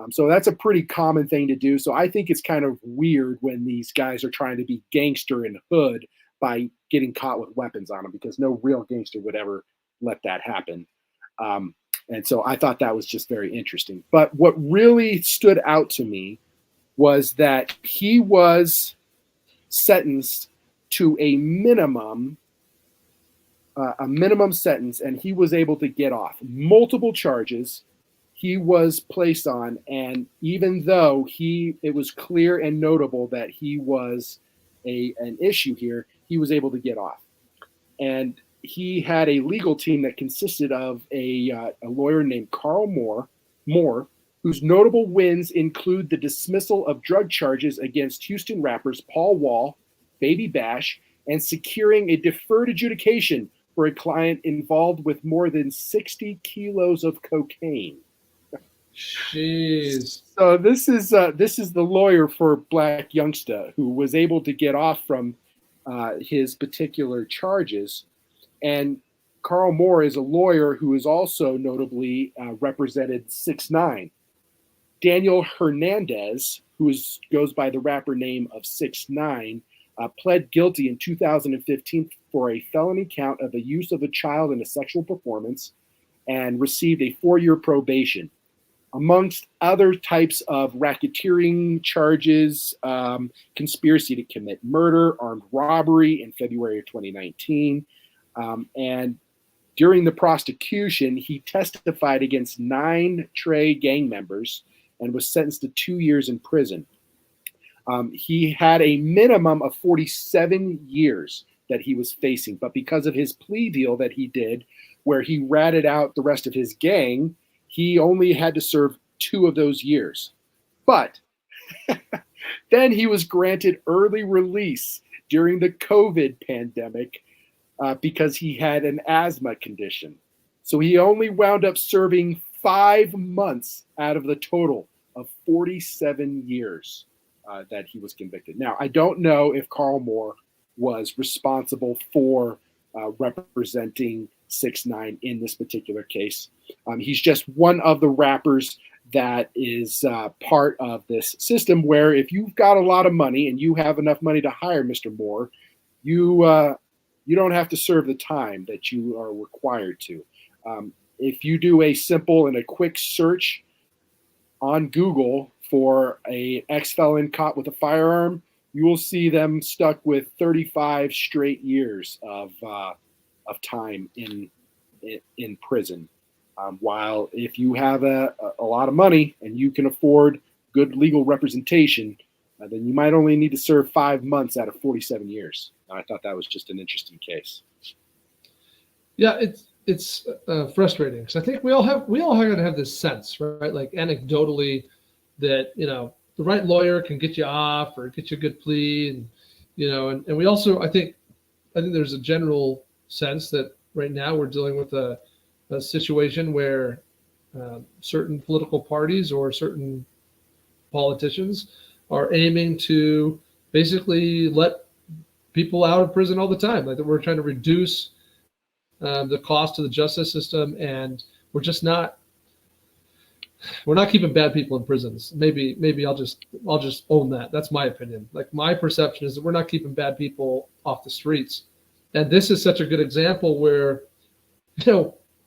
So that's a pretty common thing to do. So I think it's kind of weird when these guys are trying to be gangster in hood by getting caught with weapons on them, because no real gangster would ever let that happen. And so I thought that was just very interesting. But what really stood out to me was that he was sentenced to a minimum sentence, and he was able to get off multiple charges he was placed on. And even though it was clear and notable that he was an issue here, he was able to get off. And he had a legal team that consisted of a lawyer named Carl Moore, whose notable wins include the dismissal of drug charges against Houston rappers Paul Wall, Baby Bash, and securing a deferred adjudication for a client involved with more than 60 kilos of cocaine. Jeez. So this is the lawyer for Black Youngsta, who was able to get off from his particular charges. And Carl Moore is a lawyer who is also notably represented 6ix9ine. Daniel Hernandez, who goes by the rapper name of 6ix9ine, pled guilty in 2015 for a felony count of the use of a child in a sexual performance and received a 4-year probation. Amongst other types of racketeering charges, conspiracy to commit murder, armed robbery in February of 2019. And during the prosecution, he testified against 9 Trey gang members and was sentenced to 2 years in prison. He had a minimum of 47 years that he was facing, but because of his plea deal that he did, where he ratted out the rest of his gang, he only had to serve 2 of those years. But then he was granted early release during the COVID pandemic because he had an asthma condition. So he only wound up serving 5 months out of the total of 47 years that he was convicted. Now, I don't know if Carl Moore was responsible for representing 6ix9ine in this particular case. He's just one of the rappers that is part of this system where if you've got a lot of money and you have enough money to hire Mr. Moore, you don't have to serve the time that you are required to. If you do a simple and a quick search on Google for a ex-felon caught with a firearm, you will see them stuck with 35 straight years of time in prison. While if you have a lot of money and you can afford good legal representation, then you might only need to serve 5 months out of 47 years. And I thought that was just an interesting case. Yeah, it's frustrating because I think we all have got to have this sense, right? Like anecdotally, that the right lawyer can get you off or get you a good plea, and and we also I think there's a general sense that right now we're dealing with a situation where certain political parties or certain politicians are aiming to basically let people out of prison all the time. Like that we're trying to reduce the cost of the justice system, and we're not keeping bad people in prisons. Maybe I'll just own that. That's my opinion. Like my perception is that we're not keeping bad people off the streets. And this is such a good example where,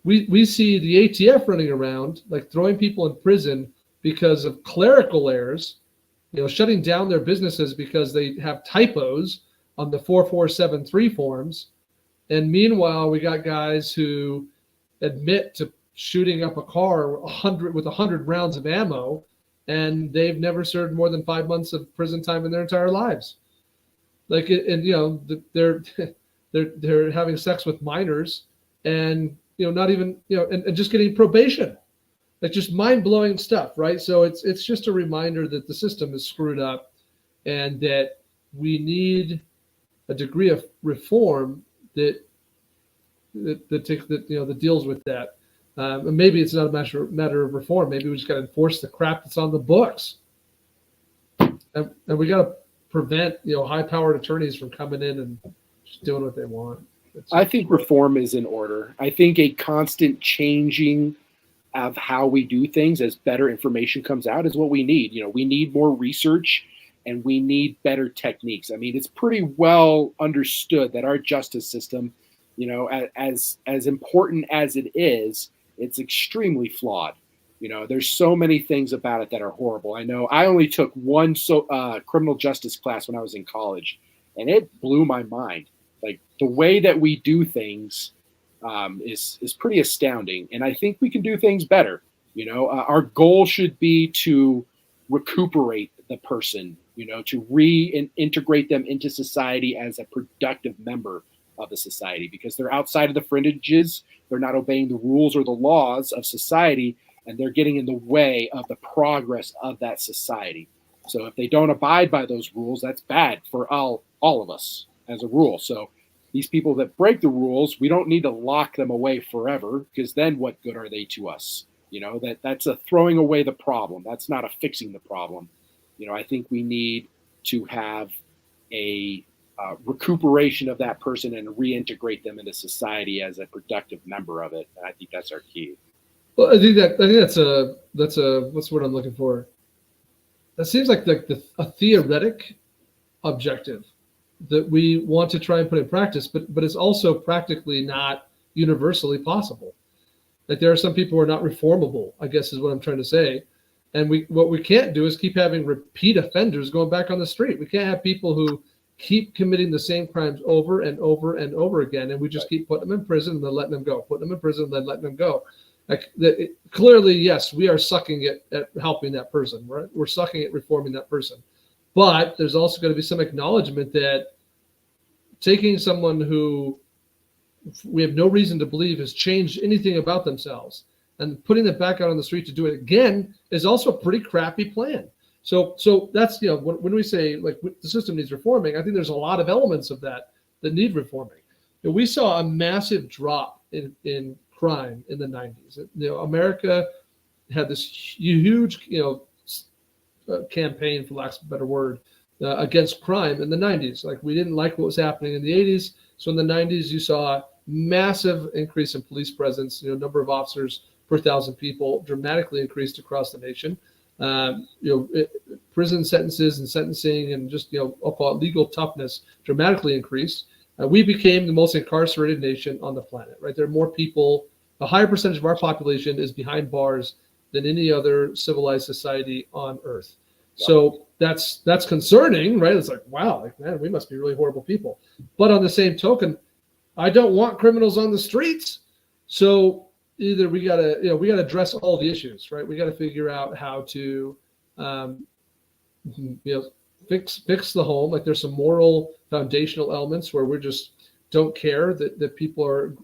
we see the ATF running around, like throwing people in prison because of clerical errors, shutting down their businesses because they have typos on the 4473 forms. And meanwhile, we got guys who admit to shooting up a car with 100 rounds of ammo, and they've never served more than 5 months of prison time in their entire lives. Like, they're having sex with minors, and not even and just getting probation. Like just mind-blowing stuff, right? So it's just a reminder that the system is screwed up, and that we need a degree of reform that deals with that. And maybe it's not a matter of reform. Maybe we just got to enforce the crap that's on the books, and we got to prevent high-powered attorneys from coming in and just doing what they want. I think reform is in order. I think a constant changing of how we do things as better information comes out is what we need. We need more research and we need better techniques. I mean, it's pretty well understood that our justice system, as important as it is, it's extremely flawed. There's so many things about it that are horrible. I know I only took one criminal justice class when I was in college, and it blew my mind. Like the way that we do things is pretty astounding, and I think we can do things better. Our goal should be to recuperate the person, to reintegrate them into society as a productive member of the society, because they're outside of the fringes, they're not obeying the rules or the laws of society, and they're getting in the way of the progress of that society. So if they don't abide by those rules, that's bad for all of us as a rule. So these people that break the rules, we don't need to lock them away forever, because then what good are they to us? That's a throwing away the problem. That's not a fixing the problem. I think we need to have a recuperation of that person and reintegrate them into society as a productive member of it. And I think that's our key. Well, I think that's a what's the word I'm looking for? That seems like a theoretic objective that we want to try and put in practice, but it's also practically not universally possible. Like there are some people who are not reformable, I guess is what I'm trying to say. And what we can't do is keep having repeat offenders going back on the street. We can't have people who keep committing the same crimes over and over and over again, and we just keep putting them in prison and then letting them go, putting them in prison and then letting them go. Clearly, yes, we are sucking at helping that person, right? We're sucking at reforming that person. But there's also going to be some acknowledgement that taking someone who we have no reason to believe has changed anything about themselves and putting them back out on the street to do it again is also a pretty crappy plan. So that's, when we say like the system needs reforming, I think there's a lot of elements of that need reforming. We saw a massive drop in crime in the 90s. America had this huge, campaign, for lack of a better word, against crime in the 90s. Like we didn't like what was happening in the 80s. So in the 90s, you saw a massive increase in police presence, number of officers per 1,000 people dramatically increased across the nation. Prison sentences and sentencing and just, I'll call it legal toughness dramatically increased. We became the most incarcerated nation on the planet, right? There are more people, a higher percentage of our population is behind bars than any other civilized society on earth. Yep. So that's concerning, right? It's like, wow, like, man, we must be really horrible people. But on the same token, I don't want criminals on the streets. So either we gotta address all the issues, right? We gotta figure out how to, fix the home. Like there's some moral foundational elements where we just don't care that people are,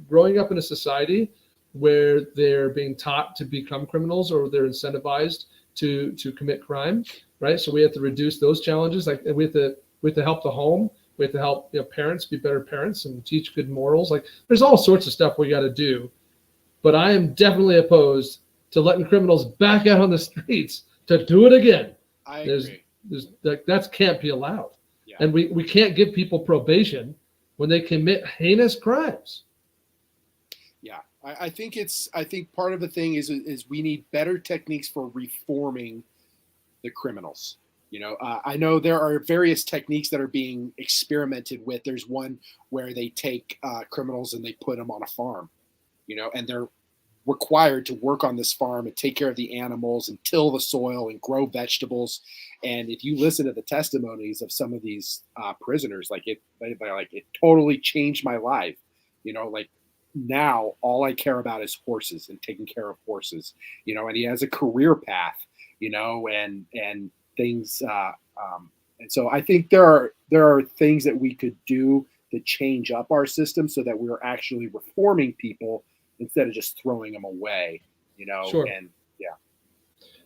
growing up in a society where they're being taught to become criminals or they're incentivized to commit crime, right? So we have to reduce those challenges. Like we have to help the home. We have to help parents be better parents and teach good morals. Like there's all sorts of stuff we got to do. But I am definitely opposed to letting criminals back out on the streets to do it again. I agree. That can't be allowed. Yeah. And we can't give people probation when they commit heinous crimes. Yeah, I think part of the thing is we need better techniques for reforming the criminals. I know there are various techniques that are being experimented with. There's one where they take criminals and they put them on a farm, and they're required to work on this farm and take care of the animals and till the soil and grow vegetables. And if you listen to the testimonies of some of these prisoners, it totally changed my life. Like now all I care about is horses and taking care of horses, and he has a career path, and things. And so I think there are things that we could do to change up our system so that we're actually reforming people instead of just throwing them away, Sure. And yeah.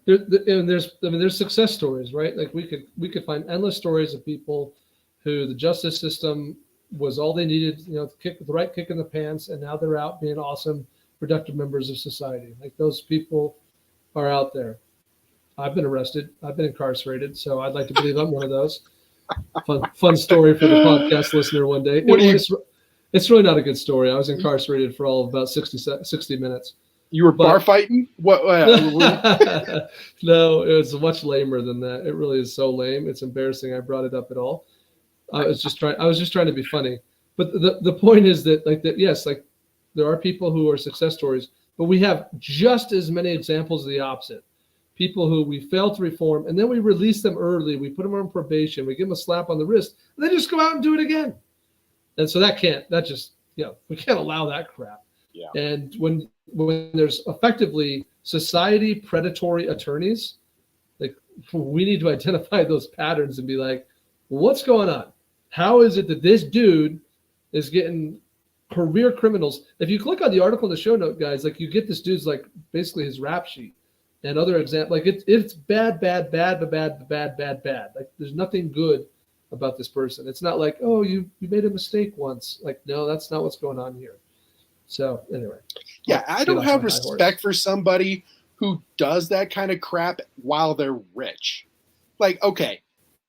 There's success stories, right? Like we could find endless stories of people who the justice system was all they needed, kick the right kick in the pants, and now they're out being awesome, productive members of society. Like those people are out there. I've been arrested. I've been incarcerated, so I'd like to believe I'm one of those. Fun story for the podcast listener one day. It's really not a good story. I was incarcerated for all of about 60 minutes. You were bar fighting? What? No, it was much lamer than that. It really is so lame. It's embarrassing I brought it up at all. I was just trying to be funny. But the point is that yes, there are people who are success stories, but we have just as many examples of the opposite. People who we fail to reform, and then we release them early. We put them on probation. We give them a slap on the wrist, and they just go out and do it again. And so we can't allow that crap. Yeah. And when there's effectively society predatory attorneys, we need to identify those patterns and be like, what's going on? How is it that this dude is getting career criminals? If you click on the article in the show note, guys, you get this dude's basically his rap sheet and other examples. It's bad. There's nothing good about this person. It's not like, oh, you made a mistake once. No, that's not what's going on here. So anyway. Yeah, I don't have respect for somebody who does that kind of crap while they're rich. Okay,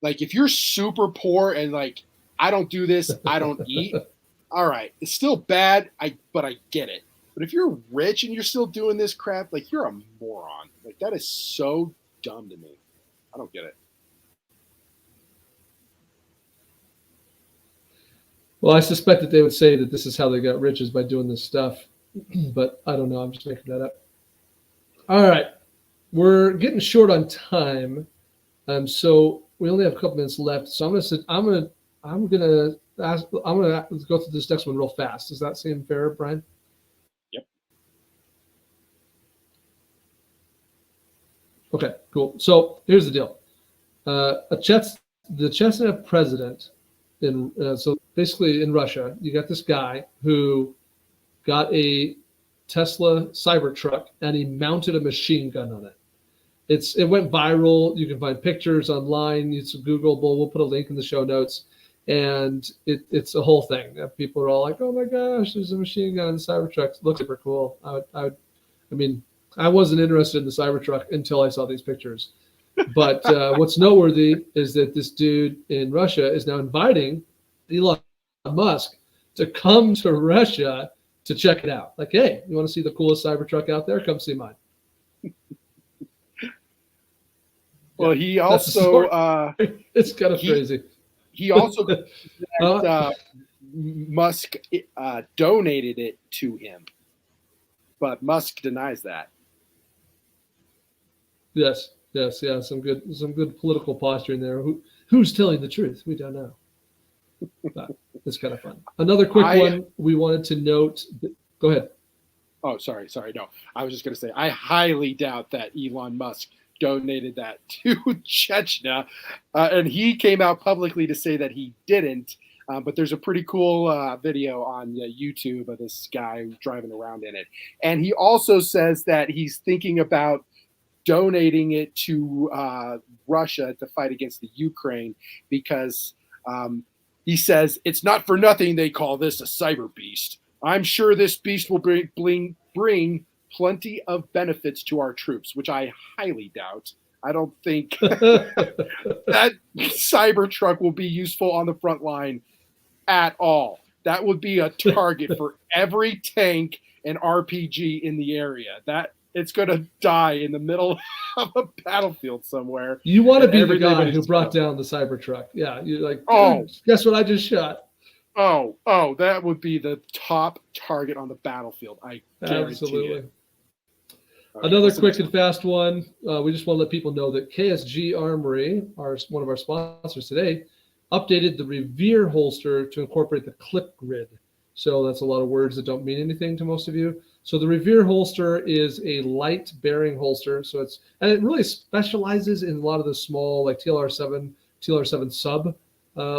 if you're super poor and I don't do this, I don't eat. All right, it's still bad, but I get it. But if you're rich and you're still doing this crap, you're a moron. That is so dumb to me. I don't get it. Well, I suspect that they would say that this is how they got rich is by doing this stuff, but I don't know. I'm just making that up. All right, we're getting short on time, so we only have a couple minutes left. So I'm gonna go through this next one real fast. Does that seem fair, Brian? Yep. Okay, cool. So here's the deal. The Chechnya president so basically in Russia, you got this guy who got a Tesla Cybertruck and he mounted a machine gun on it. It went viral. You can find pictures online. It's Googleable. We'll put a link in the show notes. And it's a whole thing. People are all like, oh my gosh, there's a machine gun in the Cybertruck. It looks super cool. I wasn't interested in the Cybertruck until I saw these pictures. But what's noteworthy is that this dude in Russia is now inviting Elon Musk to come to Russia to check it out. Like, hey, you want to see the coolest Cybertruck out there? Come see mine. Well, he also it's kind of crazy. He also Musk donated it to him, but Musk denies that. Yes. Some good political posturing there. Who's telling the truth? We don't know. But it's kind of fun. Another quick one we wanted to note. Go ahead. Oh, sorry. No, I was just going to say I highly doubt that Elon Musk donated that to Chechnya, and he came out publicly to say that he didn't. But there's a pretty cool video on YouTube of this guy driving around in it, and he also says that he's thinking about donating it to Russia to fight against the Ukraine because he says it's not for nothing they call this a cyber beast. I'm sure this beast will bring plenty of benefits to our troops, which I highly doubt. I don't think that Cybertruck will be useful on the front line at all. That would be a target for every tank and RPG in the area. That it's going to die in the middle of a battlefield somewhere. You want to be the guy who brought down the Cybertruck. Yeah, you're like, oh, guess what I just shot? Oh, that would be the top target on the battlefield. I guarantee Absolutely. It. Another quick and fast one. We just want to let people know that KSG Armory, one of our sponsors today, updated the Revere holster to incorporate the clip grid. So that's a lot of words that don't mean anything to most of you. So the Revere holster is a light bearing holster. So it really specializes in a lot of the small, like TLR7 sub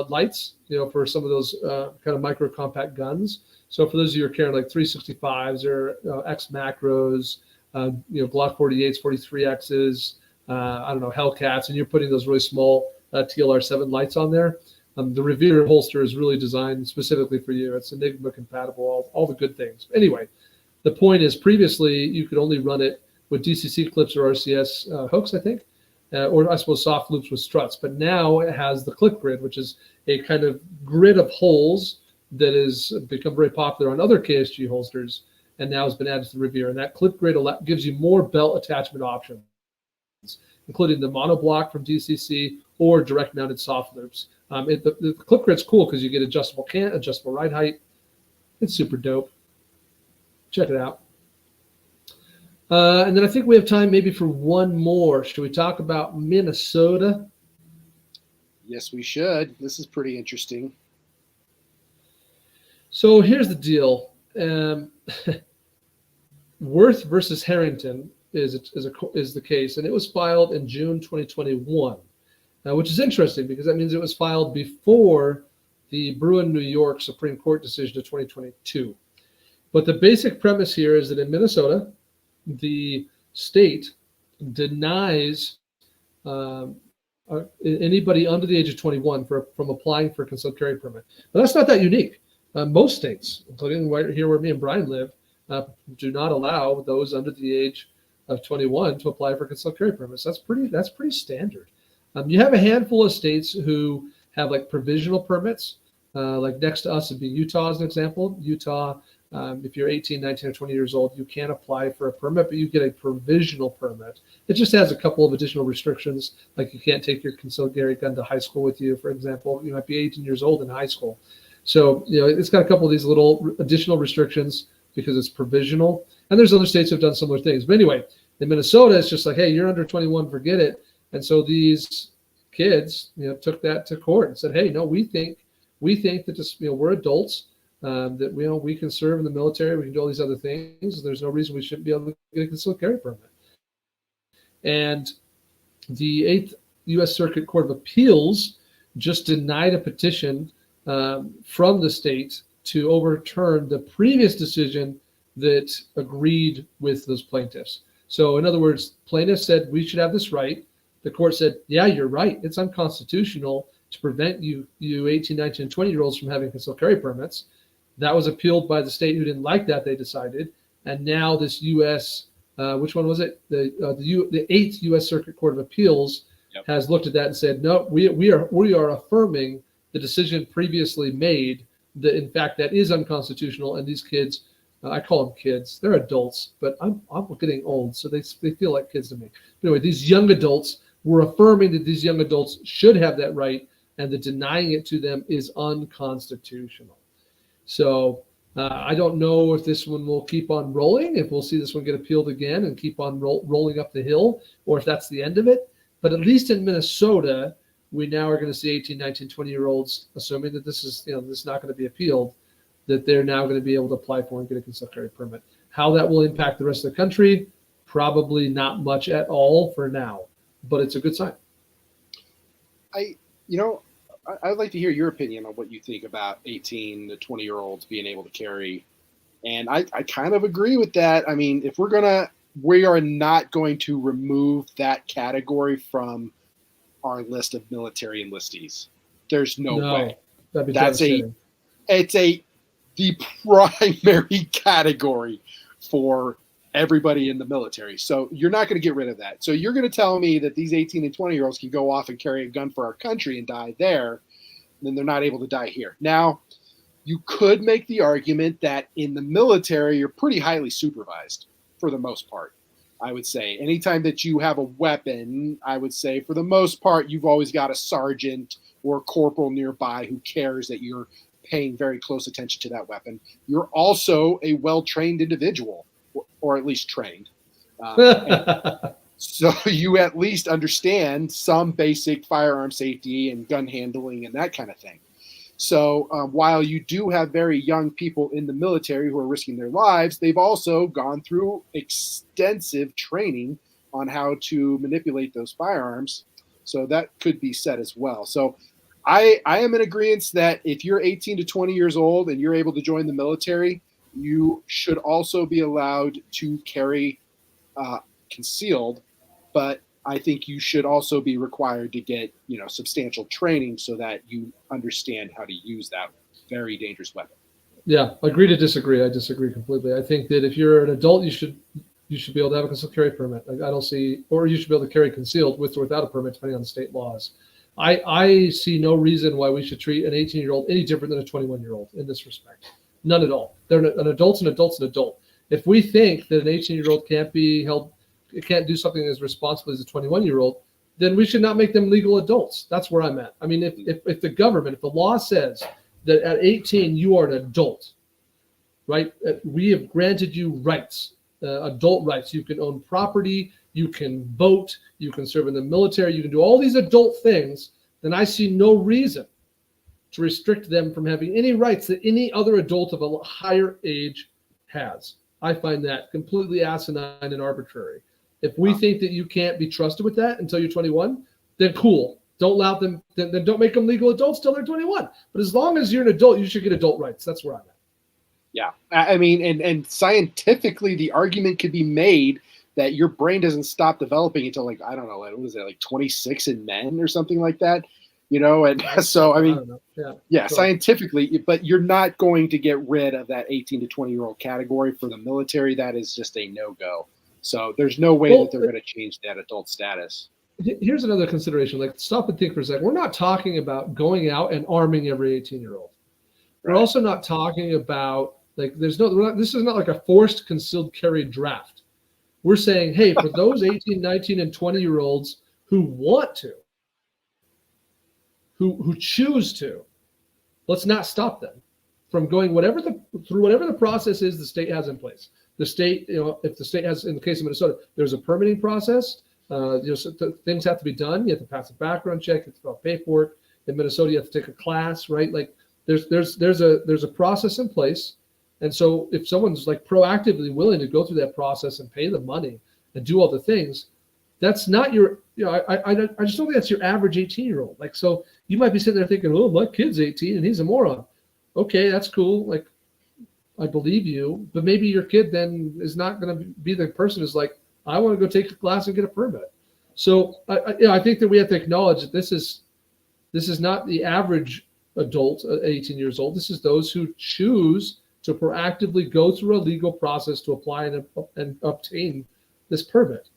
lights, for some of those kind of micro compact guns. So for those of you who are carrying like 365s or X macros, Glock 48s, 43Xs, Hellcats, and you're putting those really small TLR7 lights on there. The Revere holster is really designed specifically for you. It's Enigma compatible, all the good things. Anyway, the point is previously you could only run it with DCC clips or RCS hooks, I think, or I suppose soft loops with struts. But now it has the clip grid, which is a kind of grid of holes that has become very popular on other KSG holsters and now has been added to the Revere. And that clip grid gives you more belt attachment options, including the monoblock from DCC or direct mounted soft loops. The clip grid's cool because you get adjustable cant, adjustable ride height. It's super dope. Check it out. And then I think we have time maybe for one more. Should we talk about Minnesota? Yes, we should. This is pretty interesting. So here's the deal. Worth versus Harrington is the case, and it was filed in June 2021, which is interesting because that means it was filed before the Bruin, New York Supreme Court decision of 2022. But the basic premise here is that in Minnesota, the state denies anybody under the age of 21 from applying for a concealed carry permit. But that's not that unique. Most states, including right here where me and Brian live, do not allow those under the age of 21 to apply for concealed carry permits. That's pretty standard. You have a handful of states who have like provisional permits. Like next to us would be Utah as an example. Utah, if you're 18, 19, or 20 years old, you can apply for a permit, but you get a provisional permit. It just has a couple of additional restrictions, like you can't take your concealed carry gun to high school with you, for example. You might be 18 years old in high school. So, it's got a couple of these little additional restrictions because it's provisional. And there's other states who have done similar things. But anyway, in Minnesota, it's just like, hey, you're under 21, forget it. And so these kids, took that to court and said, hey, no, we think that this, we're adults, that we can serve in the military, we can do all these other things. There's no reason we shouldn't be able to get a concealed carry permit. And the 8th U.S. Circuit Court of Appeals just denied a petition from the state to overturn the previous decision that agreed with those plaintiffs. So in other words, plaintiffs said we should have this right. The court said, yeah, you're right. It's unconstitutional to prevent you 18, 19, and 20-year-olds from having concealed carry permits. That was appealed by the state who didn't like that, they decided. And now this U.S., which one was it? The 8th U.S. Circuit Court of Appeals has looked at that and said, no, we are affirming the decision previously made that, in fact, that is unconstitutional, and these kids I call them kids. They're adults, but I'm getting old, so they feel like kids to me. But anyway, these young adults, we're affirming that these young adults should have that right, and that denying it to them is unconstitutional. So I don't know if this one will keep on rolling, if we'll see this one get appealed again and keep on rolling up the hill, or if that's the end of it. But at least in Minnesota, we now are going to see 18, 19, 20-year-olds, assuming that this is not going to be appealed, that they're now going to be able to apply for and get a concealed carry permit. How that will impact the rest of the country, probably not much at all for now, but it's a good sign. I'd like to hear your opinion on what you think about 18 to 20-year-olds being able to carry. And I kind of agree with that. I mean, if we are not going to remove that category from our list of military enlistees. There's no way. That'd be devastating. The primary category for everybody in the military. So you're not going to get rid of that. So you're going to tell me that these 18 and 20-year-olds can go off and carry a gun for our country and die there, and then they're not able to die here. Now, you could make the argument that in the military, you're pretty highly supervised for the most part. I would say anytime that you have a weapon, I would say for the most part, you've always got a sergeant or a corporal nearby who cares that you're paying very close attention to that weapon. You're also a well-trained individual, or at least trained. So you at least understand some basic firearm safety and gun handling and that kind of thing. So while you do have very young people in the military who are risking their lives, they've also gone through extensive training on how to manipulate those firearms. So that could be said as well. So I am in agreement that if you're 18 to 20 years old and you're able to join the military, you should also be allowed to carry concealed, but I think you should also be required to get, substantial training so that you understand how to use that very dangerous weapon. Yeah, agree to disagree. I disagree completely. I think that if you're an adult, you should be able to have a concealed carry permit. I don't see, or you should be able to carry concealed with or without a permit, depending on the state laws. I see no reason why we should treat an 18-year-old any different than a 21-year-old in this respect. None at all. They're an adult's an adult. If we think that an 18-year-old can't be held, it can't do something as responsibly as a 21-year-old, then we should not make them legal adults. That's where I'm at. I mean, if the government, if the law says that at 18 you are an adult, right? We have granted you rights, adult rights. You can own property, you can vote, you can serve in the military, you can do all these adult things, then I see no reason to restrict them from having any rights that any other adult of a higher age has. I find that completely asinine and arbitrary. If we think that you can't be trusted with that until you're 21, then cool. Don't allow them, then don't make them legal adults till they're 21. But as long as you're an adult, you should get adult rights. That's where I'm at. Yeah. I mean, and scientifically, the argument could be made that your brain doesn't stop developing until like 26 in men or something like that, and so, I mean, yeah, sure. Scientifically, but you're not going to get rid of that 18 to 20-year-old category for the military. That is just a no-go. So there's no way that they're going to change that adult status. Here's another consideration. Like, stop and think for a second. We're not talking about going out and arming every 18-year-old. We're also not talking about this is not like a forced concealed carry draft. We're saying, hey, for those 18, 19, and 20-year-olds who want to, who choose to, let's not stop them from going through whatever the process is the state has in place. The state, if the state has, in the case of Minnesota, there's a permitting process. Things have to be done. You have to pass a background check. You have to fill out paperwork. In Minnesota, you have to take a class, right? Like there's a process in place. And so if someone's like proactively willing to go through that process and pay the money and do all the things, that's not your, I just don't think that's your average 18-year-old. Like, so you might be sitting there thinking, oh, my kid's 18 and he's a moron. Okay, that's cool. Like, I believe you, but maybe your kid then is not going to be the person who's like, I want to go take a class and get a permit. So I think that we have to acknowledge that this is not the average adult, 18 years old. This is those who choose to proactively go through a legal process to apply and obtain this permit.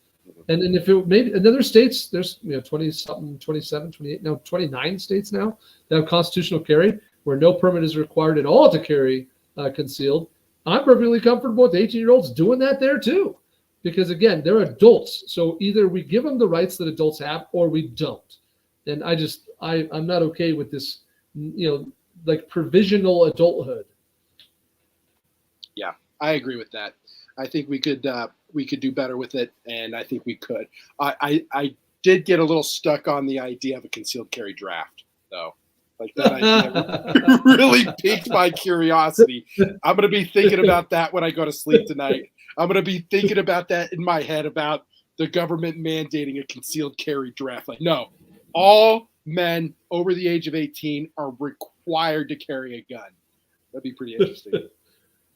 And then if it maybe in other states, there's 20-something, 27, 28, now 29 states now that have constitutional carry where no permit is required at all to carry concealed. I'm perfectly comfortable with 18-year-olds doing that there too, because again, they're adults. So either we give them the rights that adults have, or we don't. And I'm not okay with this, like provisional adulthood. Yeah, I agree with that. I think we could do better with it, and I think we could. I did get a little stuck on the idea of a concealed carry draft, though. Like that idea really piqued my curiosity. I'm going to be thinking about that when I go to sleep tonight. I'm going to be thinking about that in my head about the government mandating a concealed carry draft. Like, no, all men over the age of 18 are required to carry a gun. That'd be pretty interesting.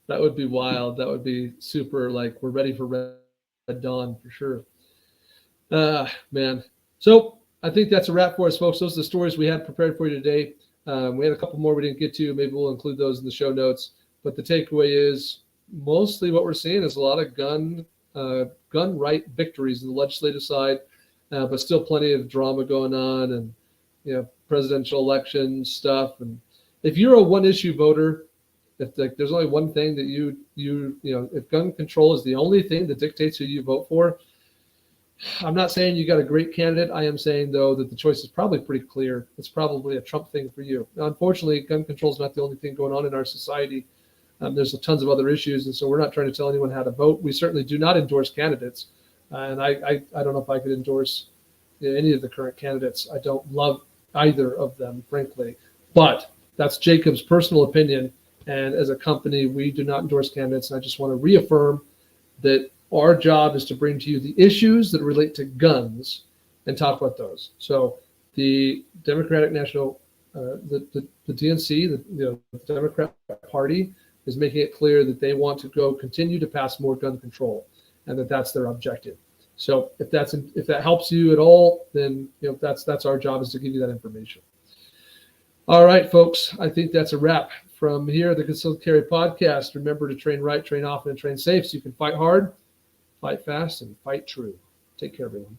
That would be wild. That would be super. Like, we're ready for Red Dawn for sure. Man. So I think that's a wrap for us, folks. Those are the stories we had prepared for you today. We had a couple more we didn't get to. Maybe we'll include those in the show notes. But the takeaway is mostly what we're seeing is a lot of gun right victories in the legislative side, but still plenty of drama going on, and presidential election stuff. And if you're a one-issue voter, if there's only one thing that if gun control is the only thing that dictates who you vote for, I'm not saying you got a great candidate. I am saying, though, that the choice is probably pretty clear. It's probably a Trump thing for you. Now, unfortunately, gun control is not the only thing going on in our society. There's tons of other issues, and so we're not trying to tell anyone how to vote. We certainly do not endorse candidates, and I don't know if I could endorse any of the current candidates. I don't love either of them, frankly, but that's Jacob's personal opinion, and as a company, we do not endorse candidates, and I just want to reaffirm that our job is to bring to you the issues that relate to guns and talk about those. So the Democratic National, the DNC, the Democrat Party is making it clear that they want to continue to pass more gun control, and that's their objective. So if that helps you at all, then that's our job, is to give you that information. All right, folks, I think that's a wrap from here, the Concealed Carry Podcast. Remember to train right, train often, and train safe so you can fight hard, fight fast, and fight true. Take care, everyone.